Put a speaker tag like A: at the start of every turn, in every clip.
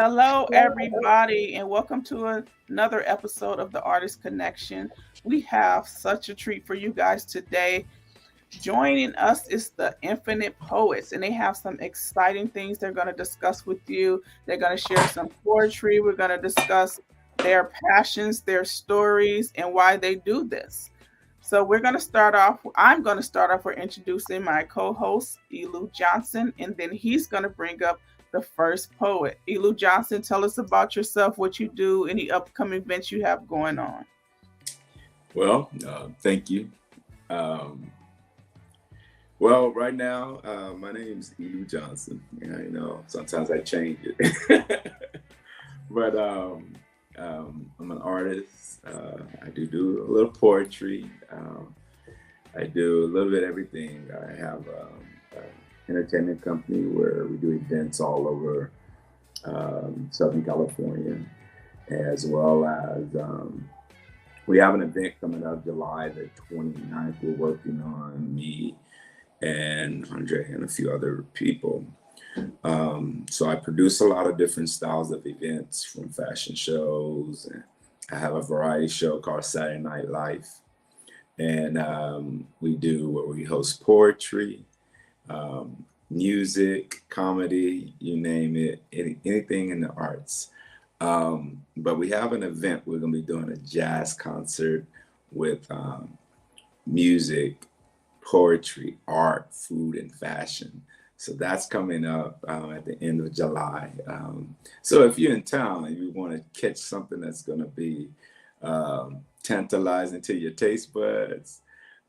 A: Hello, everybody, and welcome to another episode of the Artist Connection. We have such a treat for you guys today. Joining us is the Infinite Poets, and they have some exciting things they're going to discuss with you. They're going to share some poetry. We're going to discuss their passions, their stories, and why they do this. So we're going to start off. I'm going to start off with introducing my co-host, Elu Johnson, and then he's going to bring up the first poet. Elu Johnson, tell us about yourself, what you do, any upcoming events you have going on.
B: Thank you. Um, right now, my name's Edu Johnson. Sometimes I change it, but I'm an artist. I do a little poetry. I do a little bit of everything. I have an entertainment company where we do events all over Southern California, as well as we have an event coming up July the 29th. We're working on me and Andre and a few other people. So I produce a lot of different styles of events, from fashion shows. And I have a variety show called Saturday Night Life. And we do where we host poetry, music, comedy, you name it, anything in the arts. But we have an event. We're going to be doing a jazz concert with music, poetry, art, food, and fashion. So that's coming up at the end of July. So if you're in town and you want to catch something that's going to be tantalizing to your taste buds,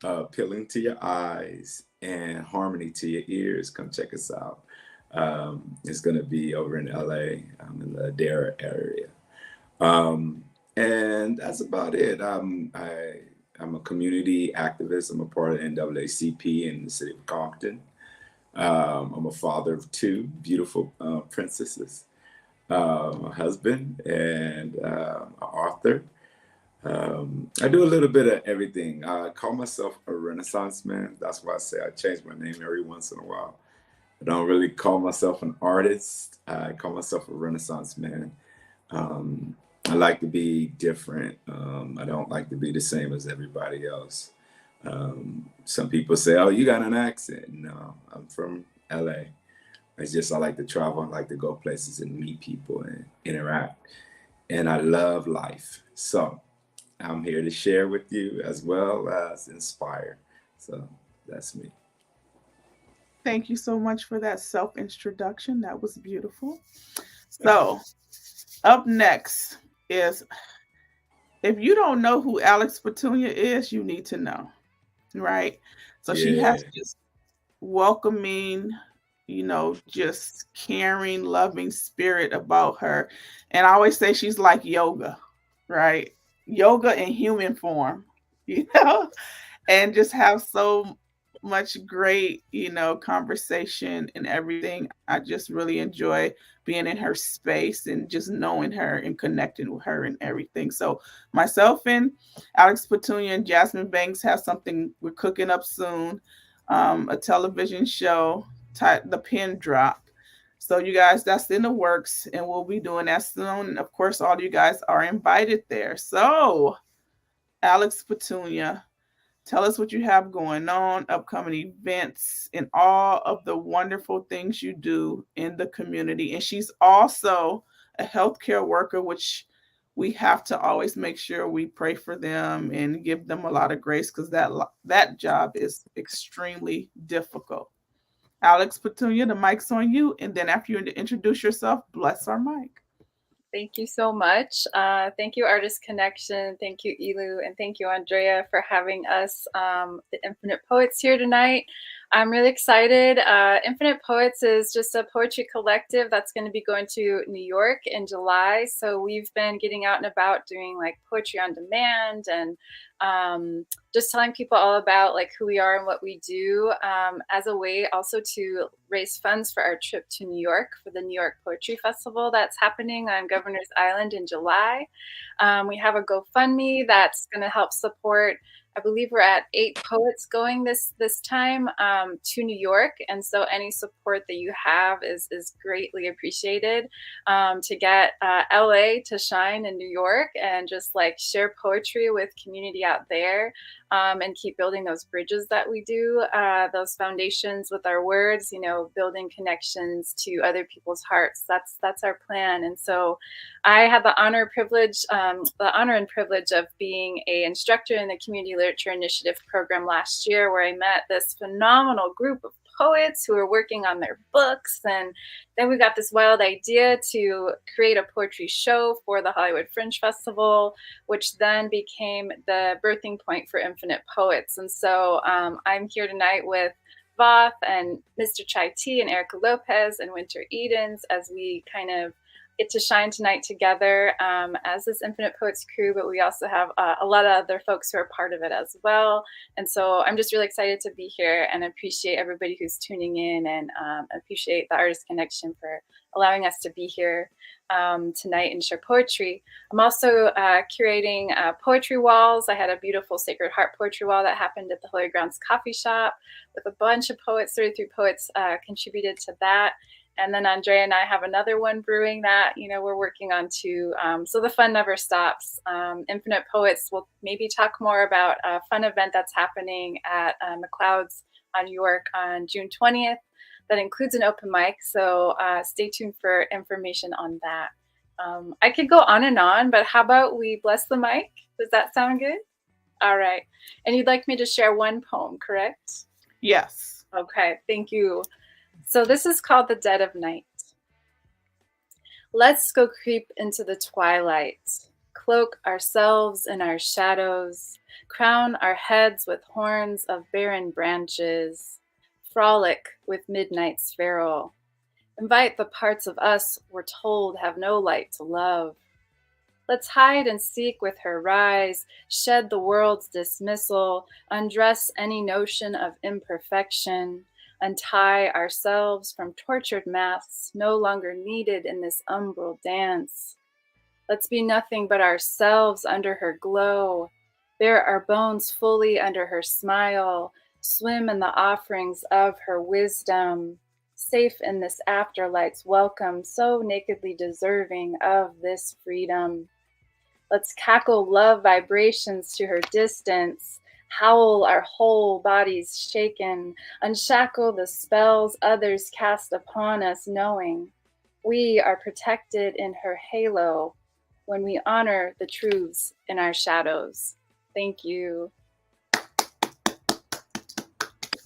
B: appealing to your eyes, and harmony to your ears, come check us out. It's going to be over in LA, in the Dara area. And that's about it. I'm a community activist. I'm a part of NAACP in the city of Compton. I'm a father of two beautiful princesses, a husband, and an author. I do a little bit of everything. I call myself a Renaissance man. That's why I say I change my name every once in a while. I don't really call myself an artist. I call myself a Renaissance man. I like to be different. I don't like to be the same as everybody else. Some people say, "Oh, you got an accent." No, I'm from LA. It's just I like to travel. I like to go places and meet people and interact. And I love life. So I'm here to share with you as well as inspire. So that's me.
A: Thank you so much for that self introduction. That was beautiful. So, up next is, if you don't know who Alex Petunia is, you need to know, right? So she
B: Yeah.
A: has this welcoming, just caring, loving spirit about her. And I always say she's like yoga, right? Yoga in human form, you know? And just have so much great, conversation and everything. I just really enjoy being in her space and just knowing her and connecting with her and everything. So myself and Alex Petunia and Jasmine Banks have something we're cooking up soon, a television show, The Pin Drop. So you guys, that's in the works, and we'll be doing that soon. And of course, all you guys are invited there. So, Alex Petunia, tell us what you have going on, upcoming events, and all of the wonderful things you do in the community. And she's also a healthcare worker, which we have to always make sure we pray for them and give them a lot of grace, because that job is extremely difficult. Alex Petunia, the mic's on you. And then after you introduce yourself, bless our mic.
C: Thank you so much. Thank you, Artist Connection. Thank you, Elu. And thank you, Andrea, for having us, the Infinite Poets, here tonight. I'm really excited. Infinite Poets is just a poetry collective that's going to be going to New York in July. So we've been getting out and about doing like poetry on demand and just telling people all about like who we are and what we do, as a way also to raise funds for our trip to New York for the New York Poetry Festival that's happening on Governor's Island in July. We have a GoFundMe that's going to help support I believe we're at 8 poets going this time to New York, and so any support that you have is greatly appreciated. To get LA to shine in New York and just like share poetry with community out there, and keep building those bridges that we do, those foundations with our words. Building connections to other people's hearts. That's our plan, and so I had the honor and privilege of being a instructor in the Community Literature Initiative program last year, where I met this phenomenal group of poets who were working on their books. And then we got this wild idea to create a poetry show for the Hollywood Fringe Festival, which then became the birthing point for Infinite Poets. And so I'm here tonight with V.I.V.E and Mr. Chai T and Erica Lopez and Winter Edens as we kind of get to shine tonight together as this Infinite Poets crew, but we also have a lot of other folks who are part of it as well. And so I'm just really excited to be here and appreciate everybody who's tuning in, and appreciate the Artist Connection for allowing us to be here tonight and share poetry. I'm also curating poetry walls. I had a beautiful Sacred Heart poetry wall that happened at the Holy Grounds coffee shop with a bunch of poets. 33 poets contributed to that. And then Andrea and I have another one brewing that we're working on too. So the fun never stops. Infinite Poets will maybe talk more about a fun event that's happening at McLeod's on New York on June 20th. That includes an open mic. So stay tuned for information on that. I could go on and on, but how about we bless the mic? Does that sound good? All right. And you'd like me to share one poem, correct?
A: Yes.
C: Okay, thank you. So this is called The Dead of Night. Let's go creep into the twilight, cloak ourselves in our shadows, crown our heads with horns of barren branches, frolic with midnight's feral, invite the parts of us we're told have no light to love. Let's hide and seek with her rise, shed the world's dismissal, undress any notion of imperfection, untie ourselves from tortured masks no longer needed in this umbral dance. Let's be nothing but ourselves under her glow, bear our bones fully under her smile, swim in the offerings of her wisdom, safe in this afterlight's welcome, so nakedly deserving of this freedom. Let's cackle love vibrations to her distance, howl our whole bodies shaken, unshackle the spells others cast upon us, knowing we are protected in her halo when we honor the truths in our shadows. Thank you.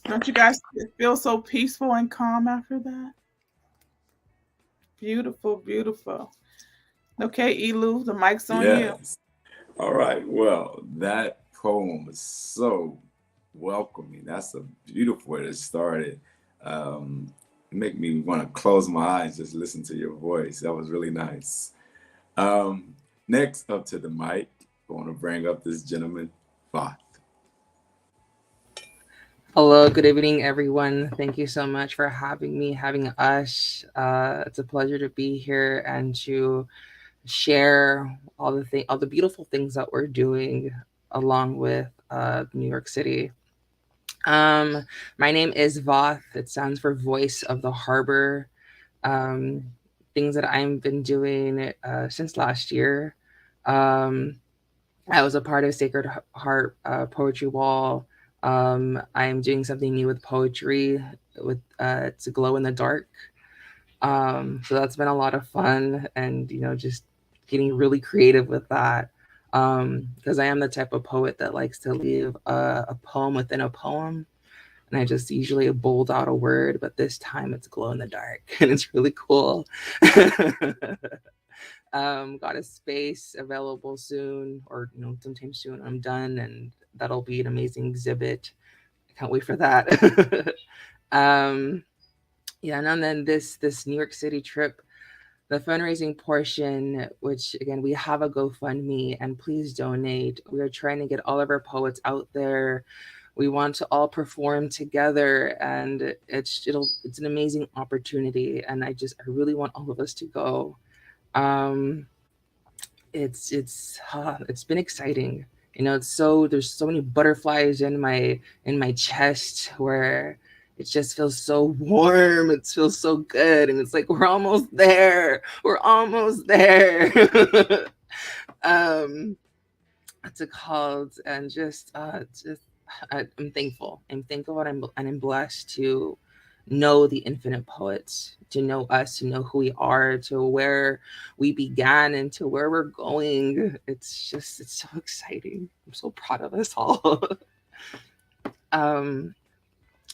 A: Don't you guys feel so peaceful and calm after that? Beautiful, beautiful. Okay, Elu, the mic's on you.
B: Yes. All right. Well, that poem was so welcoming. That's a beautiful way to start it. Make me want to close my eyes, just listen to your voice. That was really nice. Next up to the mic, I want to bring up this gentleman, V.I.V.E.
D: Hello, good evening, everyone. Thank you so much for having me, having us. It's a pleasure to be here and to share all the beautiful things that we're doing along with New York City. My name is Voth. It stands for Voice of the Harbor. Um, Things that I've been doing since last year. I was a part of Sacred Heart Poetry Wall. I'm doing something new with poetry with it's a glow in the dark. So that's been a lot of fun, and just getting really creative with that. Because I am the type of poet that likes to leave a poem within a poem, and I just usually bold out a word, but this time it's glow in the dark, and it's really cool. Got a space available soon, or sometime soon. I'm done, and that'll be an amazing exhibit. I can't wait for that. um, yeah, and then this New York City trip, the fundraising portion, which again we have a GoFundMe, and please donate. We are trying to get all of our poets out there. We want to all perform together, and it's an amazing opportunity, and I really want all of us to go. Um, it's been exciting. It's so there's so many butterflies in my chest where it just feels so warm. It feels so good, and it's like we're almost there. We're almost there. um, what's it called? And I'm thankful. I'm thankful, and I'm blessed to know the infinite poets, to know us, to know who we are, to where we began, and to where we're going. It's so exciting. I'm so proud of us all. um,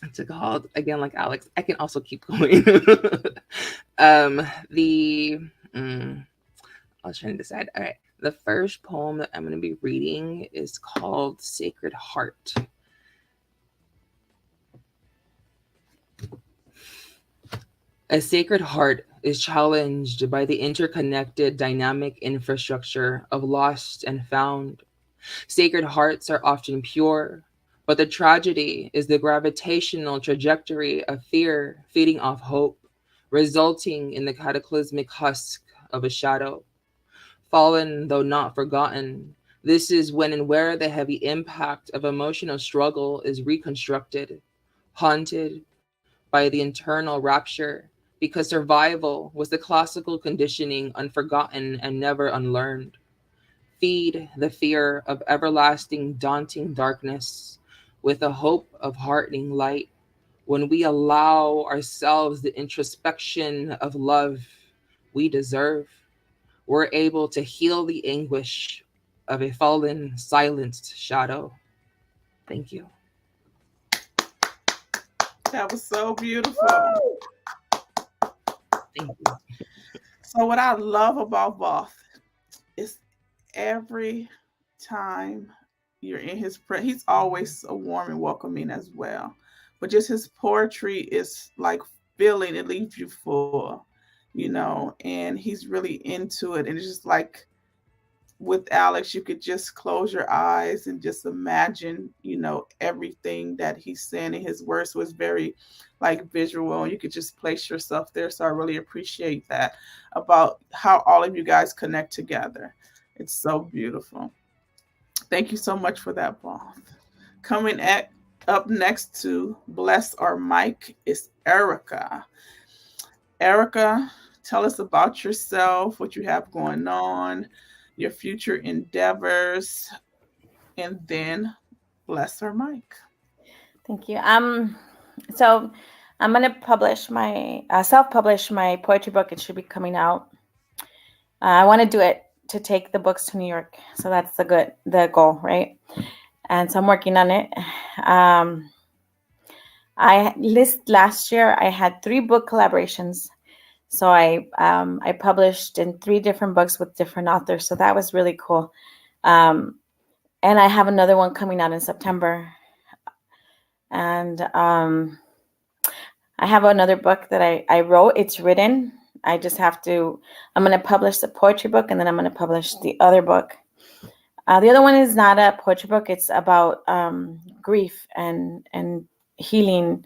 D: what's it called? Again, like Alex, I can also keep going. The I was trying to decide. All right. The first poem that I'm going to be reading is called Sacred Heart. A sacred heart is challenged by the interconnected dynamic infrastructure of lost and found. Sacred hearts are often pure, but the tragedy is the gravitational trajectory of fear feeding off hope, resulting in the cataclysmic husk of a shadow. Fallen though not forgotten, this is when and where the heavy impact of emotional struggle is reconstructed, haunted by the internal rapture, because survival was the classical conditioning unforgotten and never unlearned. Feed the fear of everlasting daunting darkness with the hope of heartening light. When we allow ourselves the introspection of love we deserve, we're able to heal the anguish of a fallen, silenced shadow. Thank you.
A: That was so beautiful.
D: Thank you.
A: So what I love about Voth is every time you're in his he's always so warm and welcoming as well. But just his poetry is like filling, it leaves you full, and he's really into it. And it's just like with Alex, you could just close your eyes and just imagine, everything that he's saying in his words. So it's very like visual, and you could just place yourself there. So I really appreciate that about how all of you guys connect together. It's so beautiful. Thank you so much for that, Bob. Coming up next to bless our mic is Erica. Erica, tell us about yourself, what you have going on, your future endeavors, and then bless our mic.
E: Thank you. So I'm gonna publish my self-publish my poetry book. It should be coming out. I want to do it to take the books to New York. So that's the goal, right? And so I'm working on it. Last year I had 3 book collaborations. So I published in 3 different books with different authors. So that was really cool. And I have another one coming out in September. And I have another book that I wrote. It's written. I'm going to publish the poetry book, and then I'm going to publish the other book. The other one is not a poetry book. It's about grief and healing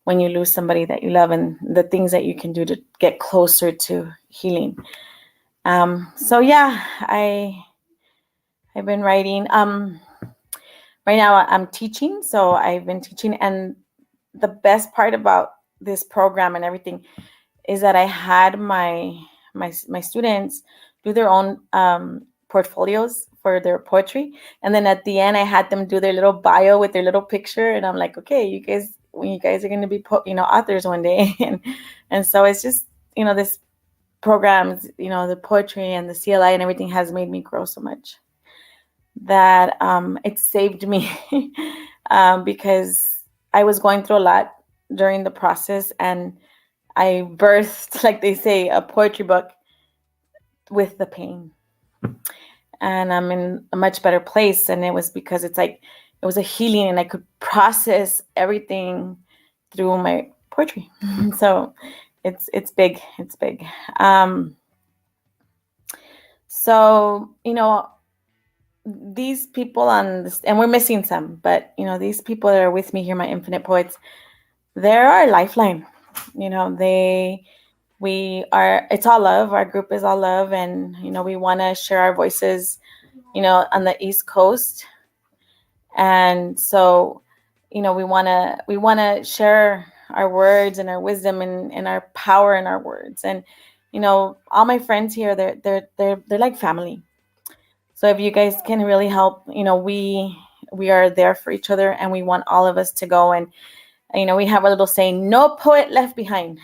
E: when you lose somebody that you love, and the things that you can do to get closer to healing. So yeah, I've been writing. Right now I'm teaching, so I've been teaching, and the best part about this program and everything is that I had my students do their own portfolios for their poetry, and then at the end I had them do their little bio with their little picture, and I'm like, okay, you guys are going to be authors one day. and so it's just this program, the poetry and the CLI and everything has made me grow so much that it saved me because I was going through a lot during the process, and I birthed, like they say, a poetry book with the pain. And I'm in a much better place. And it was because it was a healing, and I could process everything through my poetry. So it's big. It's big. So, these people on this, and we're missing some, but these people that are with me here, my infinite poets, they're our lifeline. It's all love. Our group is all love, and we want to share our voices on the East Coast. And so, we want to share our words and our wisdom and our power in our words. And all my friends here, they're like family. So if you guys can really help, we are there for each other, and we want all of us to go. And we have a little saying, no poet left behind.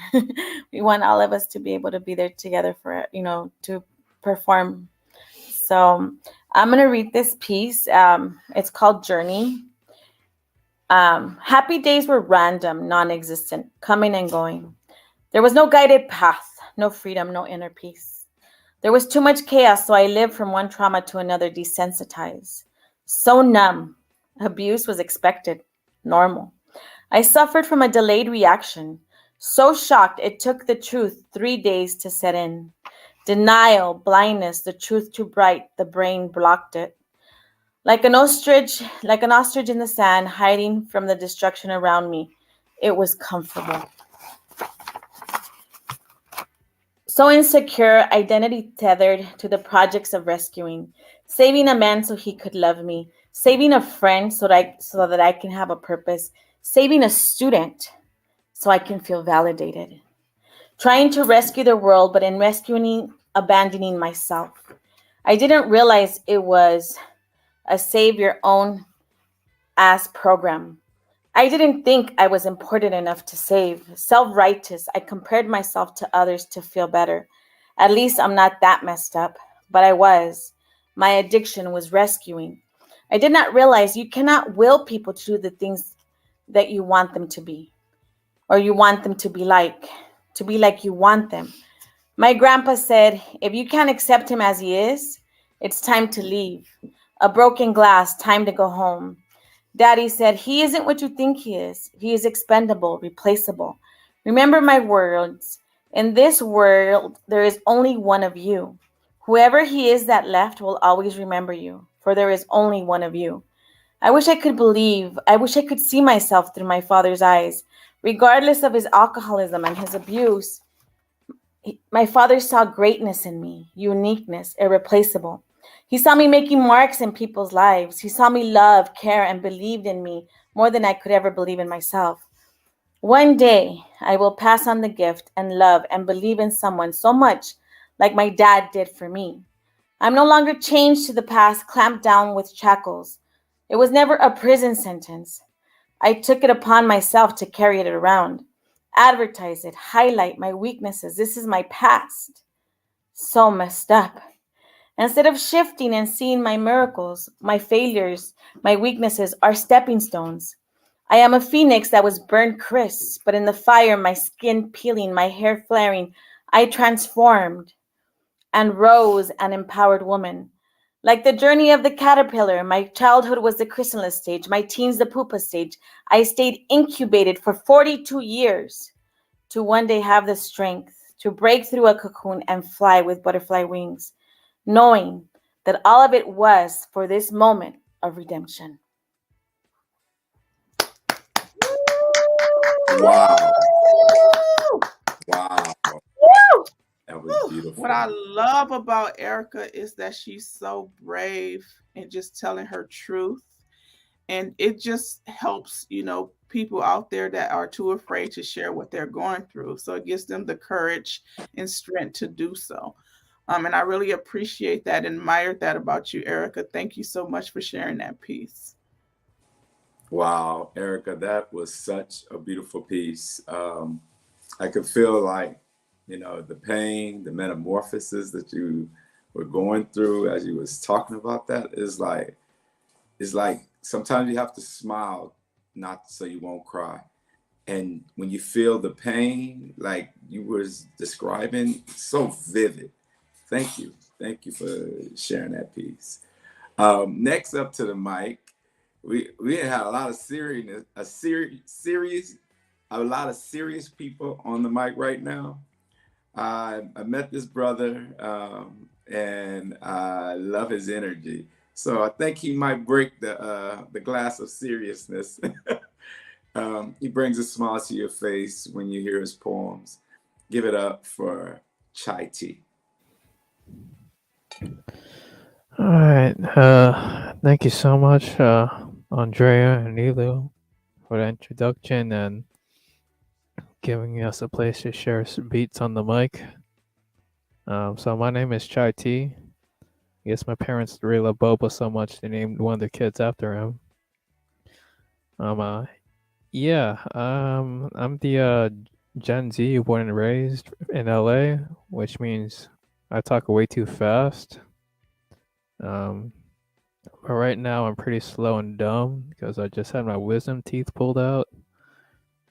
E: We want all of us to be able to be there together for, to perform. So I'm going to read this piece. It's called Journey. Happy days were random, non-existent, coming and going. There was no guided path, no freedom, no inner peace. There was too much chaos, so I lived from one trauma to another, desensitized. So numb. Abuse was expected, normal. I suffered from a delayed reaction. So shocked, it took the truth 3 days to set in. Denial, blindness, the truth too bright, the brain blocked it. Like an ostrich in the sand, hiding from the destruction around me. It was comfortable. So insecure, identity tethered to the projects of rescuing, saving a man so he could love me, saving a friend so that I can have a purpose, saving a student so I can feel validated, trying to rescue the world, but in rescuing, abandoning myself. I didn't realize it was a save your own ass program. I didn't think I was important enough to save. Self righteous, I compared myself to others to feel better. At least I'm not that messed up, but I was. My addiction was rescuing. I did not realize you cannot will people to do the things that you want them to be, or you want them to be like you want them. My grandpa said, if you can't accept him as he is, it's time to leave. A broken glass, time to go home. Daddy said, he isn't what you think he is. He is expendable, replaceable. Remember my words. In this world, there is only one of you. Whoever he is that left will always remember you, for there is only one of you. I wish I could believe. I wish I could see myself through my father's eyes. Regardless of his alcoholism and his abuse, my father saw greatness in me, uniqueness, irreplaceable. He saw me making marks in people's lives. He saw me love, care, and believed in me more than I could ever believe in myself. One day, I will pass on the gift and love and believe in someone so much like my dad did for me. I'm no longer chained to the past, clamped down with shackles. It was never a prison sentence. I took it upon myself to carry it around, advertise it, highlight my weaknesses. This is my past. So messed up. Instead of shifting and seeing my miracles, my failures, my weaknesses are stepping stones. I am a phoenix that was burned crisp, but in the fire, my skin peeling, my hair flaring, I transformed and rose an empowered woman. Like the journey of the caterpillar, my childhood was the chrysalis stage, my teens the pupa stage. I stayed incubated for 42 years to one day have the strength to break through a cocoon and fly with butterfly wings, knowing that all of it was for this moment of redemption.
B: Wow. Wow. That was
A: What I
B: beautiful.
A: love about Erica is that she's so brave and just telling her truth. And it just helps, people out there that are too afraid to share what they're going through. So it gives them the courage and strength to do so. And I really appreciate that, admired that about you, Erica. Thank you so much for sharing that piece.
B: Wow, Erica, that was such a beautiful piece. I could feel like, the pain, the metamorphosis that you were going through as you was talking about that is like sometimes you have to smile, not so you won't cry. And when you feel the pain, like you was describing, so vivid. Thank you. Thank you for sharing that piece. Next up to the mic, we had a lot of a lot of serious people on the mic right now. I met this brother, and I love his energy. So I think he might break the glass of seriousness. He brings a smile to your face when you hear his poems. Give it up for Chai Tea.
F: All right. Thank you so much. Andrea and Elu for the introduction and giving us a place to share beats on the mic. So my name is Chai T. I guess my parents really love Boba so much they named one of their kids after him. Um, uh, I'm the Gen Z born and raised in LA, which means I talk way too fast. Um, but right now I'm pretty slow and dumb because I just had my wisdom teeth pulled out.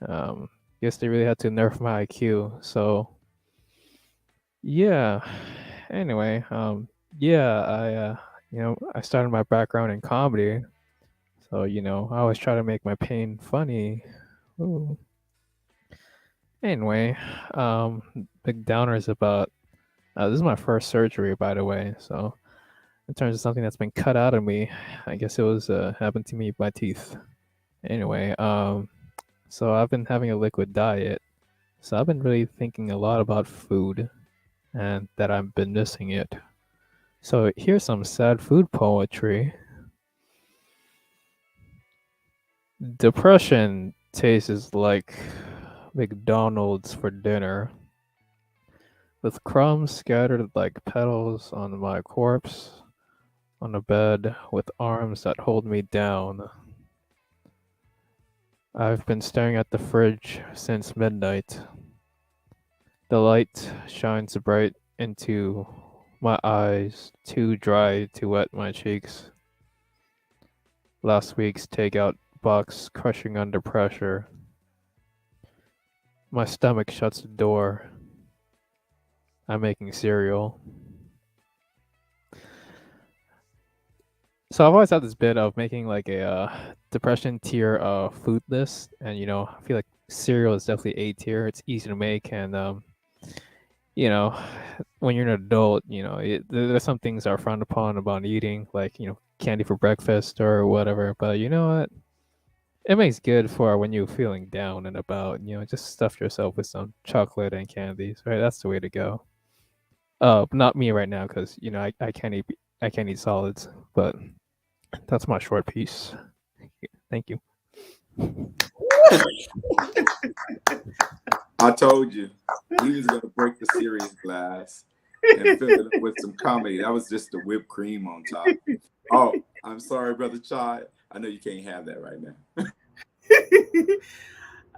F: Um, guess they really had to nerf my IQ. So yeah. Anyway, yeah, I started my background in comedy, so I always try to make my pain funny. Ooh. Anyway, big downers about this is my first surgery, by the way. So in terms of something that's been cut out of me, I guess it was happened to me by teeth. Anyway, so I've been having a liquid diet. So I've been really thinking a lot about food and that I've been missing it. So here's some sad food poetry. Depression tastes like McDonald's for dinner, with crumbs scattered like petals on my corpse, on a bed with arms that hold me down. I've been staring at the fridge since midnight. The light shines bright into my eyes, too dry to wet my cheeks. Last week's takeout box crushing under pressure. My stomach shuts the door. I'm making cereal. So I've always had this bit of making like a depression tier food list, and I feel like cereal is definitely A tier. It's easy to make, and you know, when you're an adult, there's some things that are frowned upon about eating, like candy for breakfast or whatever. But you know what? It makes good for when you're feeling down and about. Just stuff yourself with some chocolate and candies, right? That's the way to go. But not me right now, because I can't eat solids. But that's my short piece. Thank you.
B: I told you he was going to break the serious glass and fill it up with some comedy. That was just the whipped cream on top. Oh, I'm sorry, Brother Chad. I know you can't have that right now.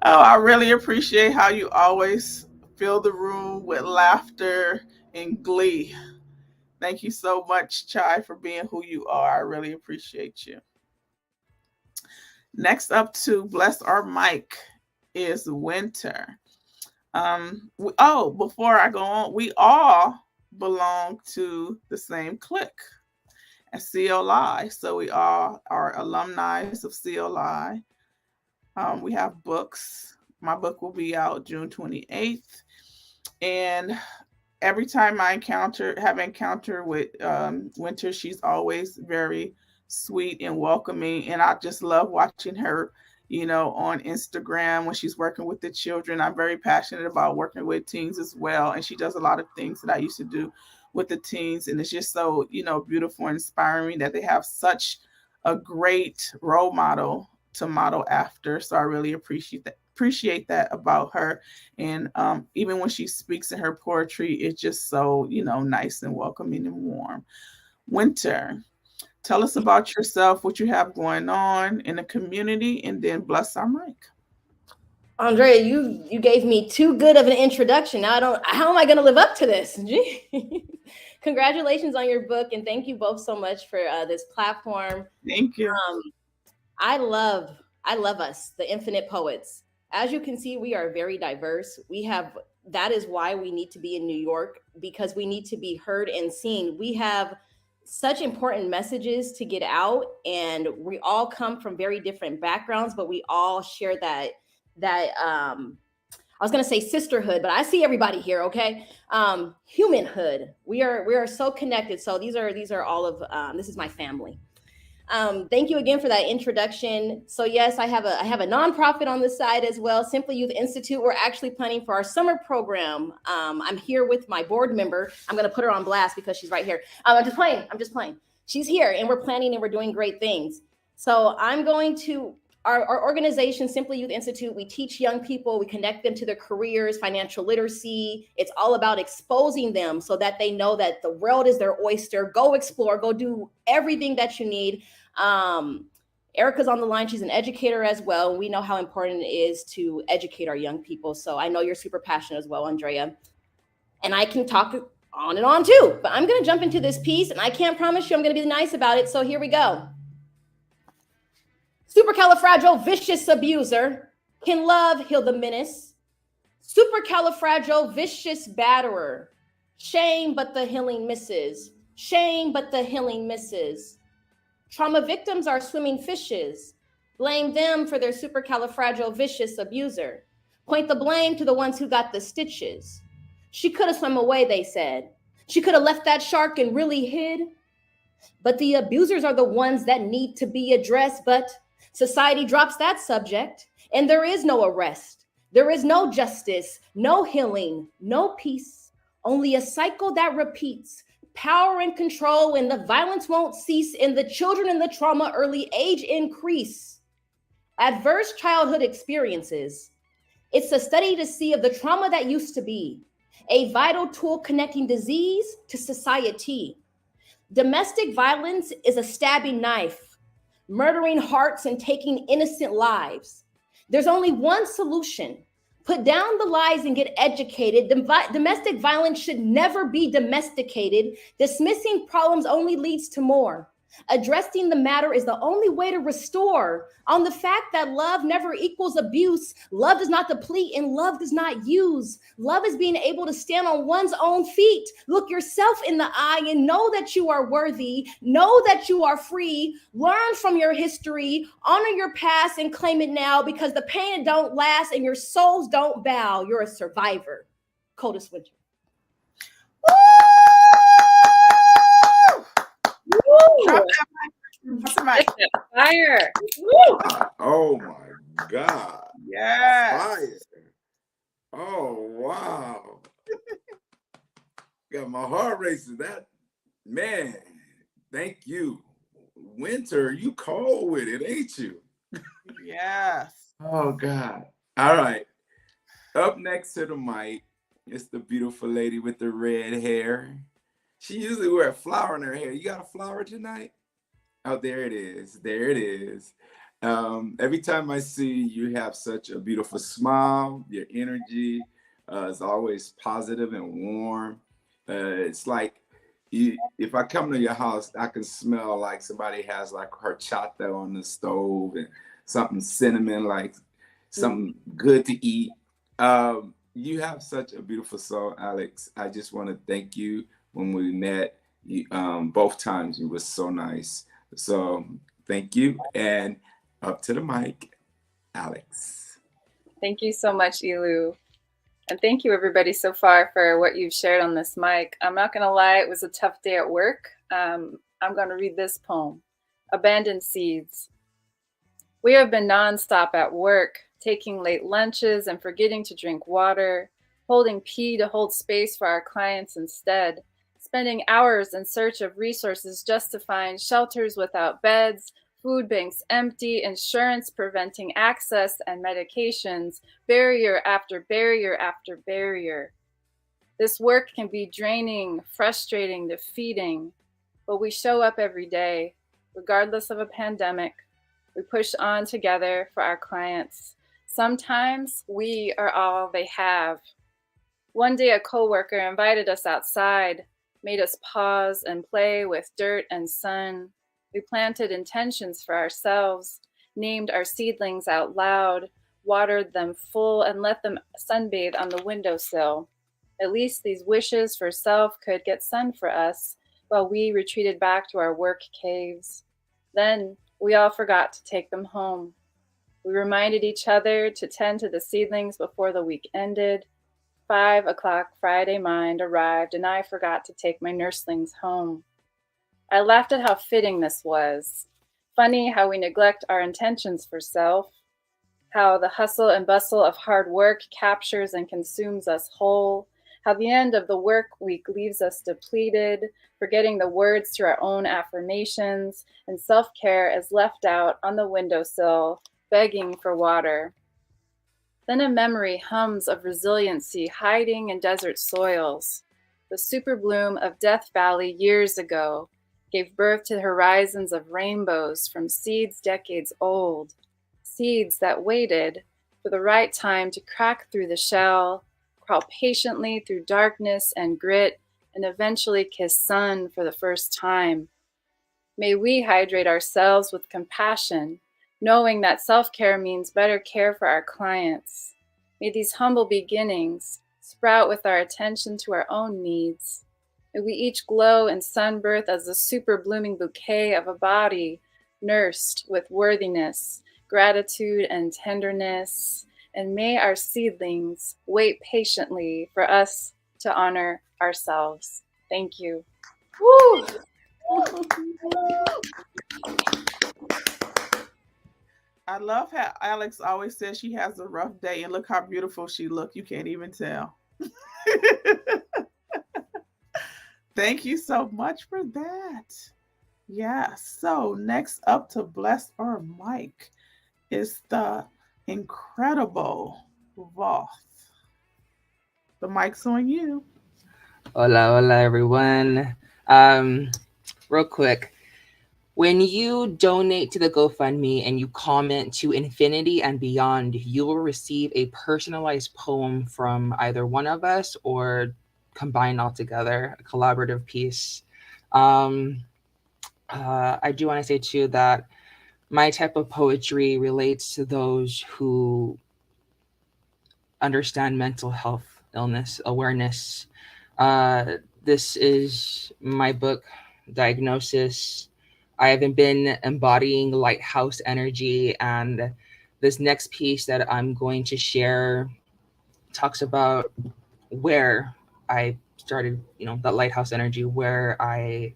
A: Oh, I really appreciate how you always fill the room with laughter and glee. Thank you so much, Chai, for being who you are. I really appreciate you. Next up to bless our mic is Winter. Before I go on, we all belong to the same clique at CLI. So we all are alumni of CLI. We have books. My book will be out June 28th. And every time I have encounter with Winter, she's always very sweet and welcoming, and I just love watching her. On Instagram when she's working with the children. I'm very passionate about working with teens as well, and she does a lot of things that I used to do with the teens, and it's just so beautiful and inspiring that they have such a great role model to model after. So I really appreciate that about her. And even when she speaks in her poetry, it's just so nice and welcoming and warm. Winter, tell us about yourself, what you have going on in the community, and then bless our mic.
G: Andrea, you gave me too good of an introduction. Now I don't. How am I going to live up to this? Congratulations on your book, and thank you both so much for this platform.
A: Thank you.
G: I love us, the Infinite Poets. As you can see, we are very diverse. That is why we need to be in New York, because we need to be heard and seen. We have such important messages to get out, and we all come from very different backgrounds, but we all share that I was going to say sisterhood, but I see everybody here. Okay. Humanhood. We are so connected. So these are all of, this is my family. Thank you again for that introduction. So yes, I have a nonprofit on the side as well, Simply Youth Institute. We're actually planning for our summer program. I'm here with my board member. I'm going to put her on blast because she's right here. I'm just playing. She's here, and we're planning and we're doing great things. So I'm going to, our organization, Simply Youth Institute, we teach young people, we connect them to their careers, financial literacy. It's all about exposing them so that they know that the world is their oyster. Go explore, go do everything that you need. Erica's on the line. She's an educator as well. We know how important it is to educate our young people. So I know you're super passionate as well, Andrea. And I can talk on and on too, but I'm going to jump into this piece, and I can't promise you I'm going to be nice about it. So here we go. Supercalifragilistic abuser. Can love heal the menace? Supercalifragilistic batterer. Shame, but the healing misses. Shame, but the healing misses. Trauma victims are swimming fishes. Blame them for their supercalifragilistic abuser. Point the blame to the ones who got the stitches. She could have swum away, they said. She could have left that shark and really hid. But the abusers are the ones that need to be addressed. But society drops that subject, and there is no arrest. There is no justice, no healing, no peace. Only a cycle that repeats. Power and control, and the violence won't cease, and the children in the trauma early age increase. Adverse childhood experiences. It's a study to see of the trauma that used to be, a vital tool connecting disease to society. Domestic violence is a stabbing knife, murdering hearts and taking innocent lives. There's only one solution. Put down the lies and get educated. Domestic violence should never be domesticated. Dismissing problems only leads to more. Addressing the matter is the only way to restore. On the fact that love never equals abuse, love does not deplete and love does not use. Love is being able to stand on one's own feet, look yourself in the eye and know that you are worthy, know that you are free, learn from your history, honor your past and claim it now, because the pain don't last and your souls don't bow. You're a survivor. Coldest winter.
A: Drop that mic. Drop the mic.
C: Fire.
B: Oh my God.
A: Yes.
B: Fire. Oh, wow. Got my heart racing. That, man, thank you. Winter, you cold with it, ain't you?
A: Yes.
B: Oh, God. All right. Up next to the mic is the beautiful lady with the red hair. She usually wears a flower in her hair. You got a flower tonight? Oh, there it is. There it is. Every time I see you, you have such a beautiful smile. Your energy is always positive and warm. It's like if I come to your house, I can smell like somebody has like horchata on the stove and something cinnamon, like something good to eat. You have such a beautiful soul, Alex. I just want to thank you. When we met, you, both times you were so nice. So thank you. And up to the mic, Alex.
C: Thank you so much, Ilu. And thank you, everybody, so far for what you've shared on this mic. I'm not going to lie, it was a tough day at work. I'm going to read this poem, Abandoned Seeds. We have been nonstop at work, taking late lunches and forgetting to drink water, holding pee to hold space for our clients instead, spending hours in search of resources just to find shelters without beds, food banks empty, insurance preventing access, and medications, barrier after barrier after barrier. This work can be draining, frustrating, defeating, but we show up every day, regardless of a pandemic. We push on together for our clients. Sometimes we are all they have. One day a coworker invited us outside, made us pause and play with dirt and sun. We planted intentions for ourselves, named our seedlings out loud, watered them full, and let them sunbathe on the windowsill. At least these wishes for self could get sun for us, while we retreated back to our work caves. Then we all forgot to take them home. We reminded each other to tend to the seedlings before the week ended. 5 o'clock Friday mind arrived, and I forgot to take my nurslings home. I laughed at how fitting this was. Funny how we neglect our intentions for self, how the hustle and bustle of hard work captures and consumes us whole, how the end of the work week leaves us depleted, forgetting the words to our own affirmations, and self care is left out on the windowsill, begging for water. Then a memory hums of resiliency hiding in desert soils. The super bloom of Death Valley years ago gave birth to horizons of rainbows from seeds decades old, seeds that waited for the right time to crack through the shell, crawl patiently through darkness and grit, and eventually kiss sun for the first time. May we hydrate ourselves with compassion, knowing that self care means better care for our clients. May these humble beginnings sprout with our attention to our own needs. May we each glow in sunbirth as a super blooming bouquet of a body nursed with worthiness, gratitude, and tenderness. And may our seedlings wait patiently for us to honor ourselves. Thank you.
G: Woo!
A: I love how Alex always says she has a rough day, and look how beautiful she look. You can't even tell. Thank you so much for that. Yeah. So next up to bless our mic is the incredible Voth. The mic's on you.
D: Hola, hola, everyone. Um, Real quick, when you donate to the GoFundMe and you comment to infinity and beyond, you will receive a personalized poem from either one of us or combined all together, a collaborative piece. Um, I do want to say too that my type of poetry relates to those who understand mental health, illness, awareness. This is my book, Diagnosis. I haven't been embodying lighthouse energy, and this next piece that I'm going to share talks about where I started, that lighthouse energy, where I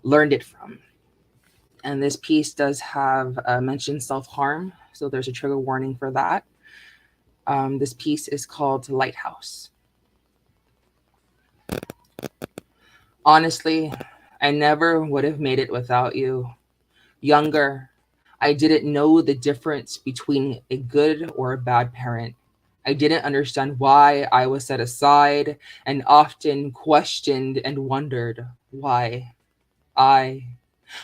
D: learned it from. And this piece does have mentioned self harm, so there's a trigger warning for that. This piece is called Lighthouse. Honestly, I never would have made it without you. Younger, I didn't know the difference between a good or a bad parent. I didn't understand why I was set aside and often questioned and wondered why. I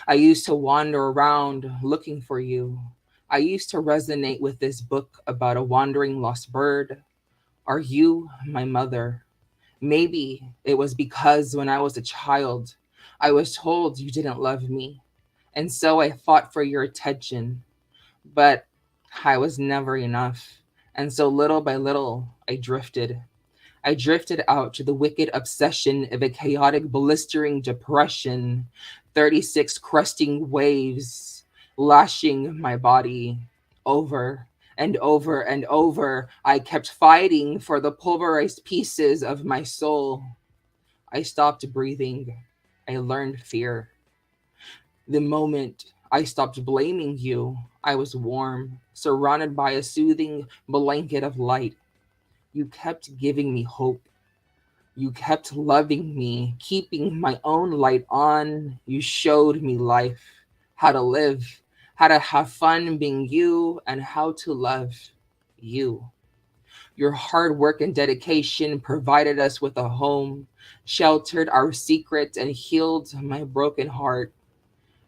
D: I used to wander around looking for you. I used to resonate with this book about a wandering lost bird. Are you my mother? Maybe it was because when I was a child, I was told you didn't love me. And so I fought for your attention. But I was never enough. And so little by little, I drifted. I drifted out to the wicked obsession of a chaotic, blistering depression, 36 cresting waves lashing my body over and over and over. I kept fighting for the pulverized pieces of my soul. I stopped breathing. I learned fear. The moment I stopped blaming you, I was warm, surrounded by a soothing blanket of light. You kept giving me hope. You kept loving me, keeping my own light on. You showed me life, how to live, how to have fun being you, and how to love you. Your hard work and dedication provided us with a home, sheltered our secrets, and healed my broken heart.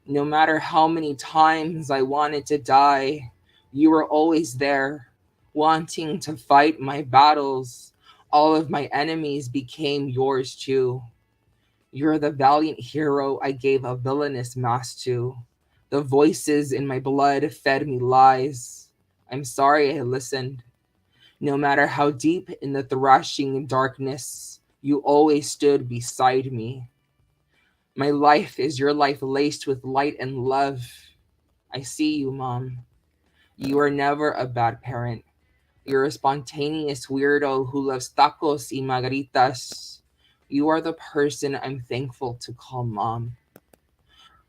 D: No matter how many times I wanted to die, you were always there, wanting to fight my battles. All of my enemies became yours too. You're the valiant hero I gave a villainous mask to. The voices in my blood fed me lies. I'm sorry I listened. No matter how deep in the thrashing darkness, you always stood beside me. My life is your life laced with light and love. I see you, Mom. You are never a bad parent. You're a spontaneous weirdo who loves tacos y margaritas. You are the person I'm thankful to call Mom.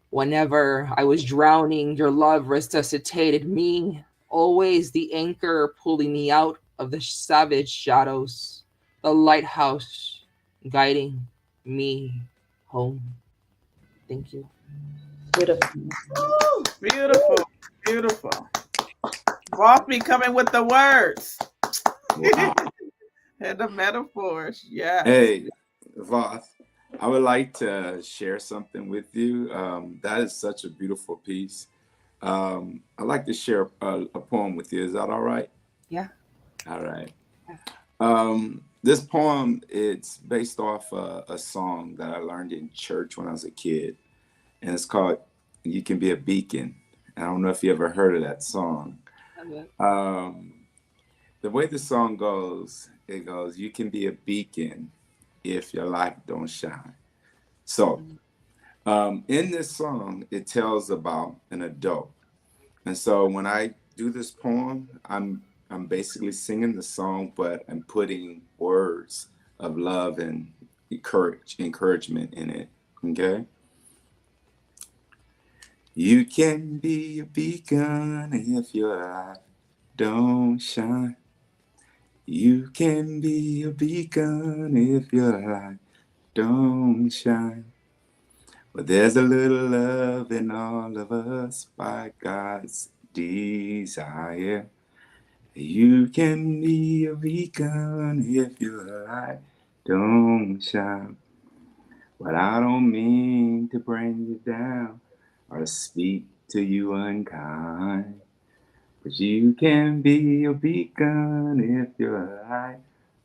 D: Whenever I was drowning, your love resuscitated me, always the anchor pulling me out of the savage shadows. a lighthouse guiding me home. Thank you.
G: Beautiful.
A: Beautiful, beautiful. Wolfie coming with the words
B: Wow.
A: and the metaphors. Yes.
B: Hey, Voth, I would like to share something with you. That is such a beautiful piece. I'd like to share a poem with you. Is that all right?
D: Yeah.
B: All right. This poem, it's based off a song that I learned in church when I was a kid, and it's called "You Can Be a Beacon." I don't know if you ever heard of that song. Um, the way the song goes, it goes, "You can be a beacon if your light don't shine." So, in this song, it tells about an adult. And so when I do this poem, I'm basically singing the song, but I'm putting words of love and encouragement in it. Okay. You can be a beacon if your light don't shine. You can be a beacon if your light don't shine. But there's a little love in all of us by God's desire. You can be a beacon if your light don't shine. But I don't mean to bring you down or speak to you unkind. But you can be a beacon if your light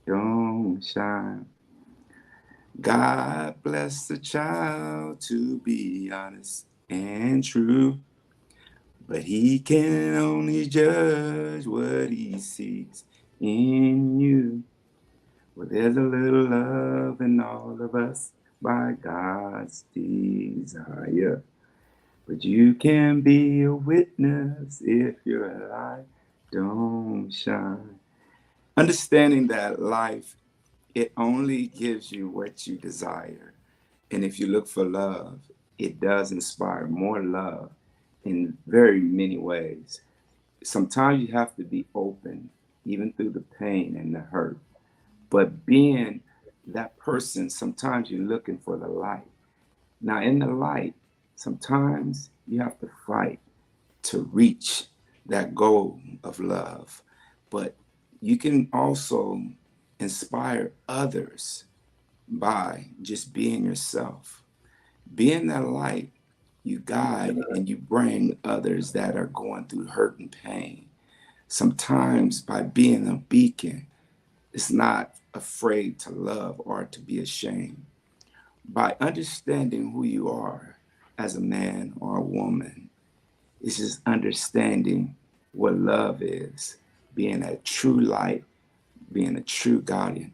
B: don't shine. God bless the child to be honest and true, but he can only judge what he sees in you. Well, there's a little love in all of us by God's desire. But you can be a witness if your light don't shine. Understanding that life, it only gives you what you desire. And if you look for love, it does inspire more love in very many ways. Sometimes you have to be open, even through the pain and the hurt. But being that person, sometimes you're looking for the light. Now, in the light, sometimes you have to fight to reach that goal of love. But you can also inspire others by just being yourself. Being that light, you guide and you bring others that are going through hurt and pain. Sometimes by being a beacon, it's not afraid to love or to be ashamed. By understanding who you are as a man or a woman, it's just understanding what love is, being a true light, being a true guardian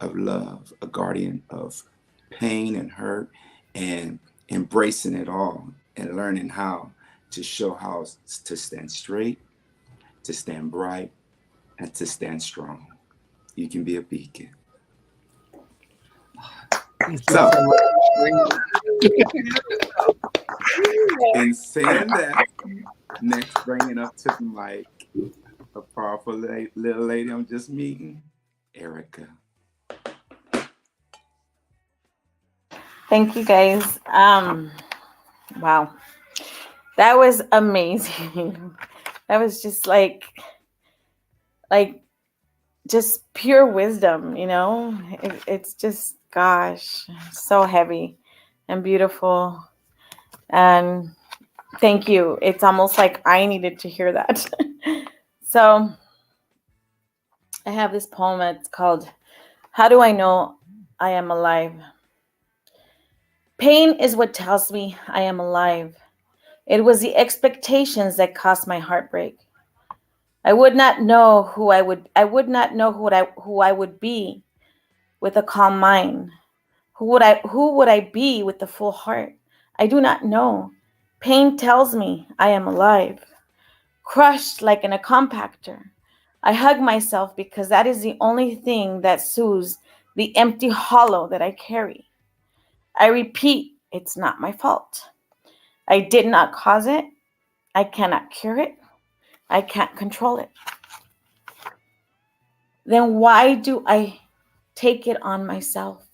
B: of love, a guardian of pain and hurt, and embracing it all and learning how to show how to stand straight, to stand bright, and to stand strong. You can be a beacon.
D: Thank you
B: So,
D: so much for
B: in saying that, next bringing up to the mic a powerful little lady I'm just meeting, Erica.
E: Thank you guys. Wow. That was amazing. That was just like just pure wisdom, you know? It's just, gosh, so heavy and beautiful. And thank you. It's almost like I needed to hear that. So I have this poem. It's called How Do I Know I Am Alive? Pain is what tells me I am alive. It was the expectations that caused my heartbreak. I would not know who I would be with a calm mind. Who would I be with a full heart? I do not know. Pain tells me I am alive, crushed like in a compactor. I hug myself because that is the only thing that soothes the empty hollow that I carry. I repeat, it's not my fault. I did not cause it. I cannot cure it. I can't control it. then why do I take it on myself?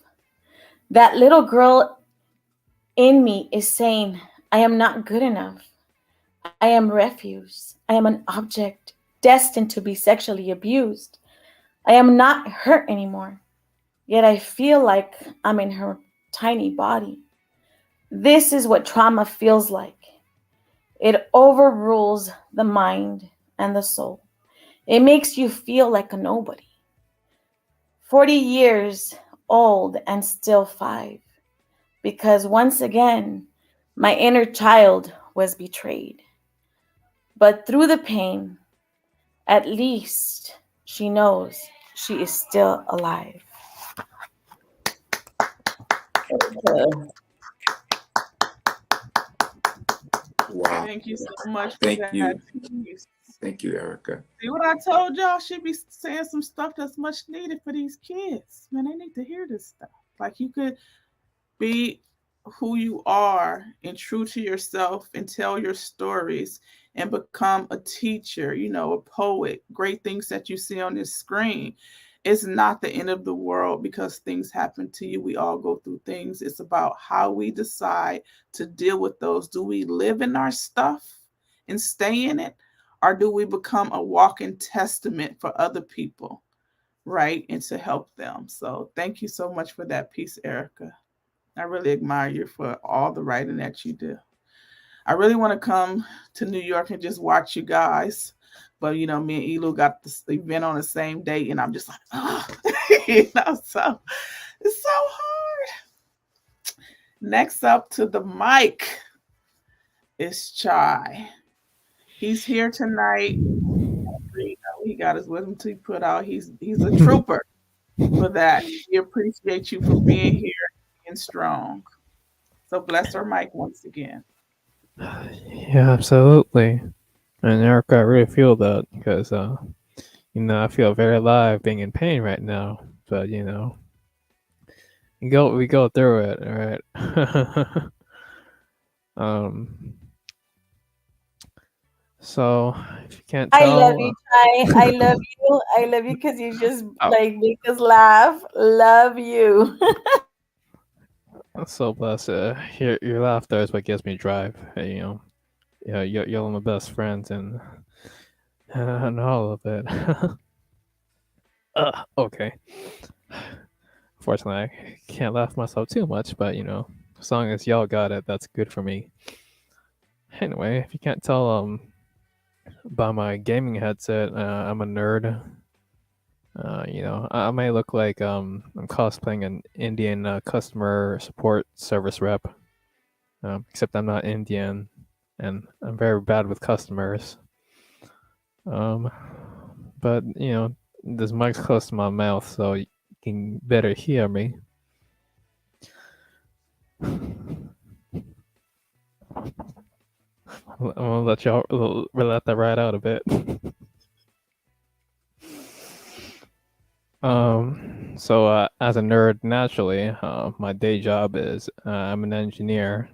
E: That little girl in me is saying, I am not good enough. I am refuse. I am an object destined to be sexually abused. I am not hurt anymore. Yet I feel like I'm in her tiny body. This is what trauma feels like. It overrules the mind and the soul. It makes you feel like a nobody. 40 years old and still 5. Because once again, my inner child was betrayed. But through the pain, at least she knows she is still alive.
B: Wow.
A: Thank you so much for
B: Thank
A: that
B: you.
A: piece.
B: Thank you, Erica.
A: See what I told y'all? She be saying some stuff that's much needed for these kids. Man, they need to hear this stuff. Like you could be who you are and true to yourself and tell your stories and become a teacher, a poet, great things that you see on this screen. It's not the end of the world because things happen to you. We all go through things. It's about how we decide to deal with those. Do we live in our stuff and stay in it? Or do we become a walking testament for other people, right? And to help them. So thank you so much for that piece, Erica. I really admire you for all the writing that you do. I really want to come to New York and just watch you guys. But me and Elu got this event on the same day, and I'm just like, oh, so it's so hard. Next up to the mic is Chai. He's here tonight. He got his wisdom teeth put out. He's a trooper for that. We appreciate you for being here and strong. So bless our mic once again.
F: Yeah, absolutely. And Erica, I really feel that because, I feel very alive being in pain right now. But, we go through it, all right? um, so if you can't
E: I love
F: tell,
E: you, Chai. I love you. I love you because you just
F: oh,
E: like make us laugh. Love you.
F: I'm so blessed. Your laughter is what gives me drive. You're my best friends, and all of it. Okay. Fortunately, I can't laugh myself too much, but as long as y'all got it, that's good for me. Anyway, if you can't tell by my gaming headset, I'm a nerd. I may look like I'm cosplaying an Indian customer support service rep, except I'm not Indian, and I'm very bad with customers. Um, but this mic's close to my mouth, so you can better hear me. I'm gonna let y'all let that ride out a bit. So as a nerd, naturally, my day job is I'm an engineer.